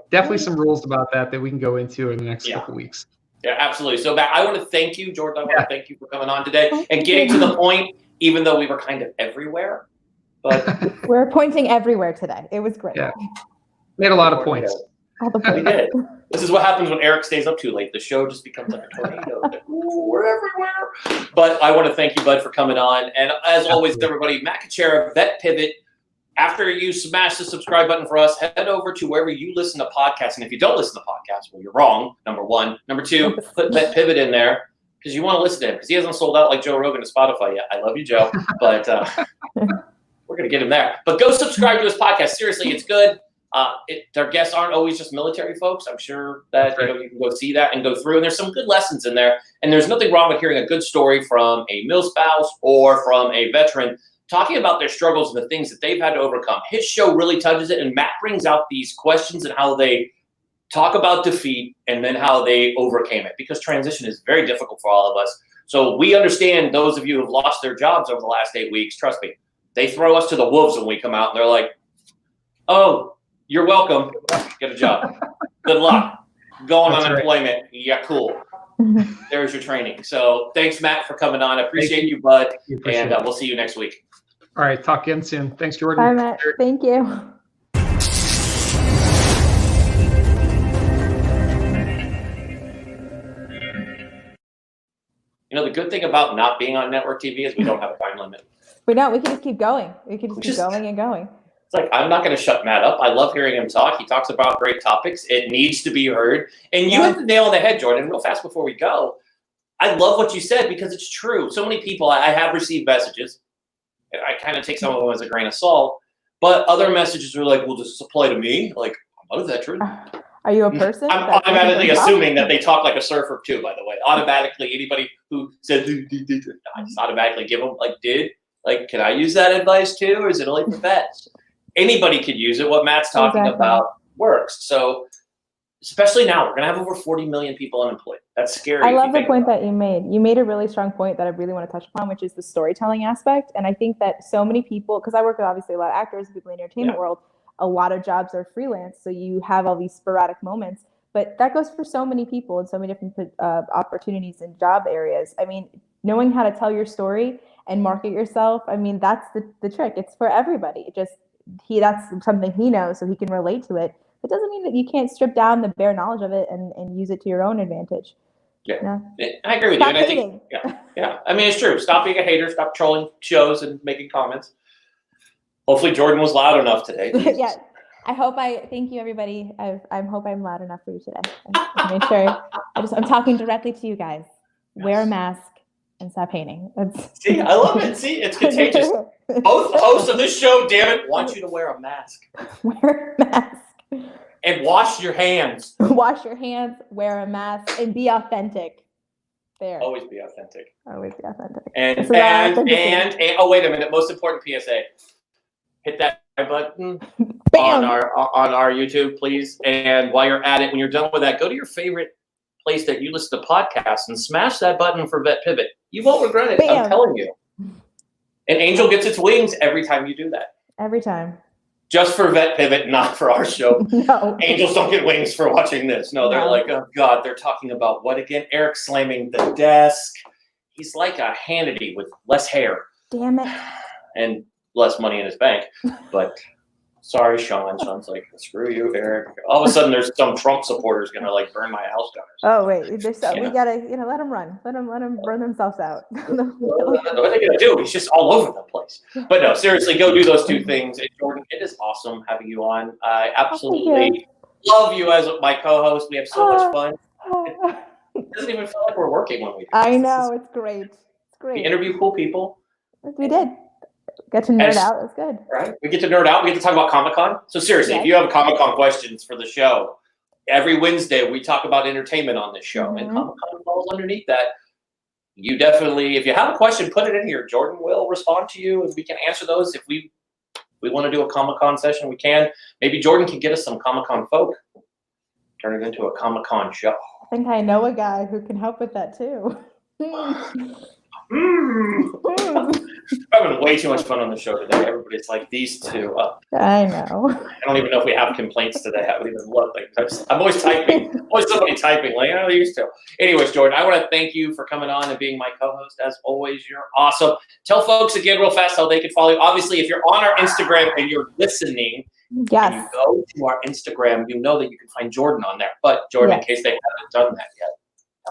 definitely some rules about that we can go into in the next couple weeks. Yeah, absolutely. So, Matt, I want to thank you, Jordan. I want to thank you for coming on today and getting to the point, even though we were kind of everywhere. But we're pointing everywhere today. It was great. Yeah, made a lot of points. We did. This is what happens when Eric stays up too late. The show just becomes like a tornado. We're everywhere. But I want to thank you, bud, for coming on. And as always, everybody, Matt Kuchera, Vet Pivot. After you smash the subscribe button for us, head over to wherever you listen to podcasts. And if you don't listen to podcasts, well, you're wrong, number 1. Number 2, put Vet Pivot in there because you want to listen to him because he hasn't sold out like Joe Rogan to Spotify yet. I love you, Joe, but we're going to get him there. But go subscribe to his podcast. Seriously, it's good. Their guests aren't always just military folks. I'm sure that you can go see that and go through. And there's some good lessons in there. And there's nothing wrong with hearing a good story from a milspouse or from a veteran talking about their struggles and the things that they've had to overcome. His show really touches it, and Matt brings out these questions and how they talk about defeat and then how they overcame it, because transition is very difficult for all of us. So we understand those of you who have lost their jobs over the last 8 weeks. Trust me, they throw us to the wolves when we come out, and they're like, oh, you're welcome. Get a job. Good luck. Go on unemployment. Yeah, cool. There's your training. So thanks, Matt, for coming on. I appreciate you, bud. And we'll see you next week. All right. Talk again soon. Thanks, Jordan. Bye, Matt. Thank you. You know, the good thing about not being on network TV is we don't have a time limit. We don't. We can just keep going. We can just keep going and going. It's like, I'm not going to shut Matt up. I love hearing him talk. He talks about great topics. It needs to be heard. And you hit the nail on the head, Jordan, real fast before we go. I love what you said because it's true. So many people, I have received messages. I kind of take some of them as a grain of salt. But other messages are like, well, does this apply to me? Like, I'm not a veteran. Are you a person? I'm automatically assuming that they talk like a surfer too, by the way. Automatically, anybody who says, I just automatically give them, like, can I use that advice too? Or is it only for vets? Anybody could use it. What Matt's talking about works. So especially now, we're going to have over 40 million people unemployed. That's scary. I love the point that you made. You made a really strong point that I really want to touch upon, which is the storytelling aspect. And I think that so many people, because I work with obviously a lot of actors, people in the entertainment world, a lot of jobs are freelance. So you have all these sporadic moments. But that goes for so many people and so many different opportunities and job areas. I mean, knowing how to tell your story and market yourself, I mean, that's the trick. It's for everybody. That's something he knows, so he can relate to it. It doesn't mean that you can't strip down the bare knowledge of it and use it to your own advantage. Yeah, I agree with you. And I think, I mean, it's true. Stop being a hater. Stop trolling shows and making comments. Hopefully, Jordan was loud enough today. Yeah, thank you, everybody. I hope I'm loud enough for you today. I make sure. I'm talking directly to you guys. Yes. Wear a mask and stop hating. See, I love it. See, it's contagious. Both hosts of this show, damn it, want you to wear a mask. Wear a mask. And wash your hands. Wash your hands, wear a mask, and be authentic. There. Always be authentic. Always be authentic. And oh, wait a minute. Most important PSA. Hit that button on our YouTube, please. And while you're at it, when you're done with that, go to your favorite place that you listen to podcasts and smash that button for Vet Pivot. You won't regret it. Bam. I'm telling you. An angel gets its wings every time you do that. Every time. Just for Vet Pivot, not for our show. No. Angels don't get wings for watching this. No, they're like, oh God, they're talking about what again? Eric slamming the desk. He's like a Hannity with less hair. Damn it. And less money in his bank. But sorry, Sean. Sean's like, screw you, Eric. All of a sudden, there's some Trump supporters gonna like burn my house down. Oh wait, we gotta let them run. Let them burn themselves out. What are they gonna do? He's just all over the place. But no, seriously, go do those two things. And Jordan, it is awesome having you on. I absolutely love you as my co-host. We have so much fun. It doesn't even feel like we're working when we do this. I know, it's great. It's great. We interview cool people. We did. Get to nerd out. It was good. Right? We get to nerd out. We get to talk about Comic-Con. So seriously, if you have Comic-Con questions for the show, every Wednesday we talk about entertainment on this show. And Comic-Con falls underneath that. You definitely, if you have a question, put it in here. Jordan will respond to you and we can answer those. If we want to do a Comic-Con session, we can. Maybe Jordan can get us some Comic-Con folk. Turn it into a Comic-Con show. I think I know a guy who can help with that too. Having way too much fun on the show today. Everybody's like, these two. I know. I don't even know if we have complaints today. I haven't even looked. I'm always typing. Always somebody typing. Like, I used to. Anyways, Jordan, I want to thank you for coming on and being my co-host. As always, you're awesome. Tell folks again real fast how they can follow you. Obviously, if you're on our Instagram and you're listening, and you go to our Instagram, you know that you can find Jordan on there. But Jordan, in case they haven't done that yet.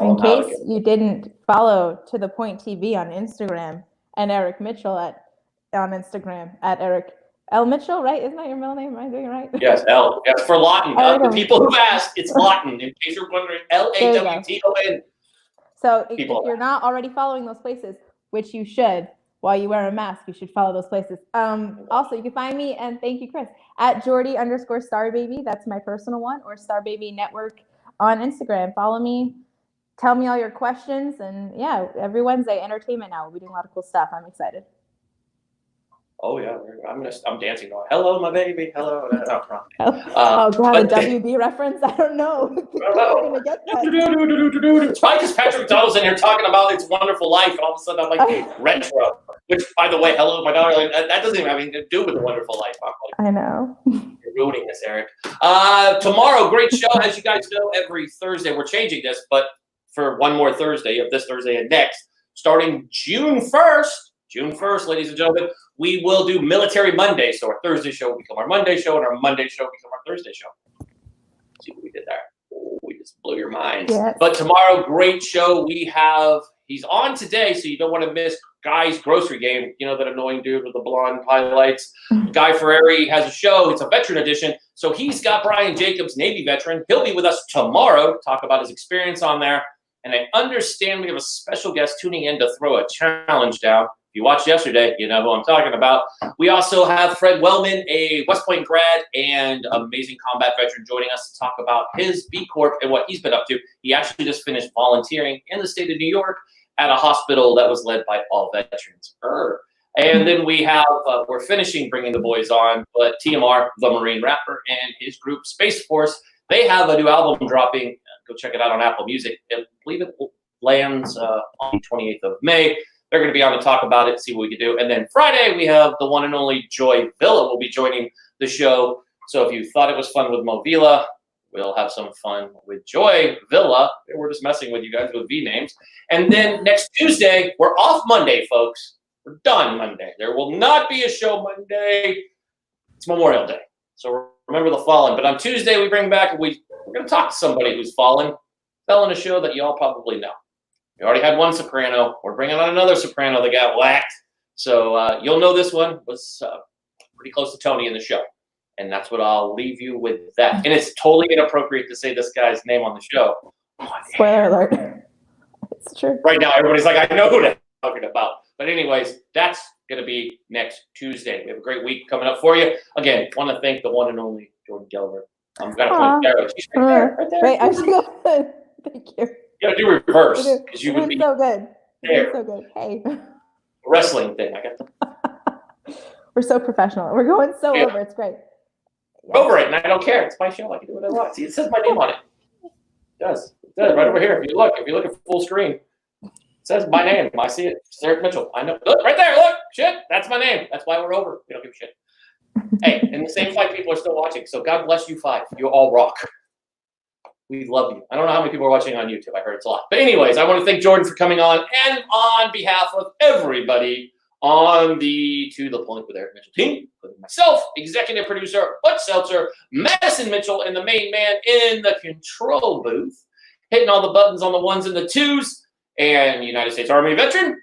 In case you didn't follow To The Point TV on Instagram and Eric Mitchell on Instagram at Eric L. Mitchell, right? Isn't that your middle name? Am I doing it right? Yes, L. Yes, for Lawton. The people who've asked, it's Lawton. In case you're wondering, Lawton. So if you're not already following those places, which you should, while you wear a mask, you should follow those places. Also, you can find me, and thank you, Chris, at Jordy_Starbaby. That's my personal one, or Starbaby Network on Instagram. Follow me. Tell me all your questions, and yeah, every Wednesday, entertainment now. We'll be doing a lot of cool stuff. I'm excited. Oh yeah, I'm dancing. Going, hello, my baby. Hello. Oh god, a WB reference? I don't know. Gonna get that. It's probably because Patrick McDonald's in here talking about It's Wonderful Life, and all of a sudden I'm like retro. Which, by the way, hello, my daughter. That doesn't even have anything to do with The Wonderful Life. I'm like, I know. You're ruining this, Eric. Tomorrow, great show. As you guys know, every Thursday we're changing this, but for one more Thursday of this Thursday and next, starting June 1st, ladies and gentlemen, we will do Military Monday. So our Thursday show will become our Monday show, and our Monday show will become our Thursday show. See what we did there? Oh, we just blew your minds. Yes. But tomorrow, great show. He's on today, so you don't want to miss Guy's Grocery Game. You know, that annoying dude with the blonde highlights. Guy Ferrari has a show. It's a veteran edition. So he's got Brian Jacobs, Navy veteran. He'll be with us tomorrow to talk about his experience on there. And I understand we have a special guest tuning in to throw a challenge down. If you watched yesterday, you know who I'm talking about. We also have Fred Wellman, a West Point grad and amazing combat veteran, joining us to talk about his B Corp and what he's been up to. He actually just finished volunteering in the state of New York at a hospital that was led by all veterans. And then we have, we're finishing bringing the boys on, but TMR, the Marine rapper, and his group Space Force, they have a new album dropping. Go check it out on Apple Music. I believe it lands on the 28th of May. They're going to be on to talk about it, see what we can do. And then Friday, we have the one and only Joy Villa will be joining the show. So if you thought it was fun with Mo Villa, we'll have some fun with Joy Villa. We're just messing with you guys with V names. And then next Tuesday, we're off Monday, folks. We're done Monday. There will not be a show Monday. It's Memorial Day. So remember the fallen. But on Tuesday, we bring back, we're going to talk to somebody who's fallen, fell in a show that you all probably know. We already had one soprano. We're bringing on another soprano that got whacked. So you'll know this one was pretty close to Tony in the show. And that's what I'll leave you with that. And it's totally inappropriate to say this guy's name on the show. Spoiler alert. It's true. Right now, everybody's like, I know who they're talking about. But anyways, that's going to be next Tuesday. We have a great week coming up for you. Again, want to thank the one and only Jordan Gelber I'm gonna point there. She's right there. Right, I was good. Thank you. You gotta do reverse because you You're would be so good. there. You're so good. Hey. Wrestling thing. I got the We're so professional. We're going so Yeah. over. It's great. Yeah. over it, and I don't care. It's my show. I can do what I want. See, it says my name on it. It does. It does. Right over here. If you look at full screen, it says my name. I see it. It's Eric Mitchell. I know. Look, right there. Look. Shit. That's my name. That's why we're over. We don't give a shit. Hey, and the same 5 people are still watching. So God bless you 5. You all rock. We love you. I don't know how many people are watching on YouTube. I heard it's a lot. But anyways, I want to thank Jordan for coming on, and on behalf of everybody on the To The Point with Eric Mitchell team, including myself, executive producer Butch Seltzer, Madison Mitchell, and the main man in the control booth, hitting all the buttons on the 1s and the 2s, and United States Army veteran,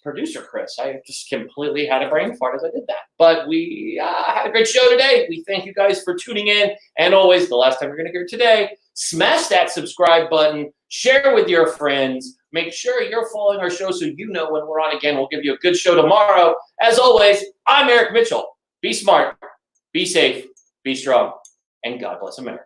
producer Chris. I just completely had a brain fart as I did that. But we had a great show today. We thank you guys for tuning in. And always, the last time you're going to hear today, smash that subscribe button, share with your friends, make sure you're following our show so you know when we're on again. We'll give you a good show tomorrow. As always, I'm Eric Mitchell. Be smart, be safe, be strong, and God bless America.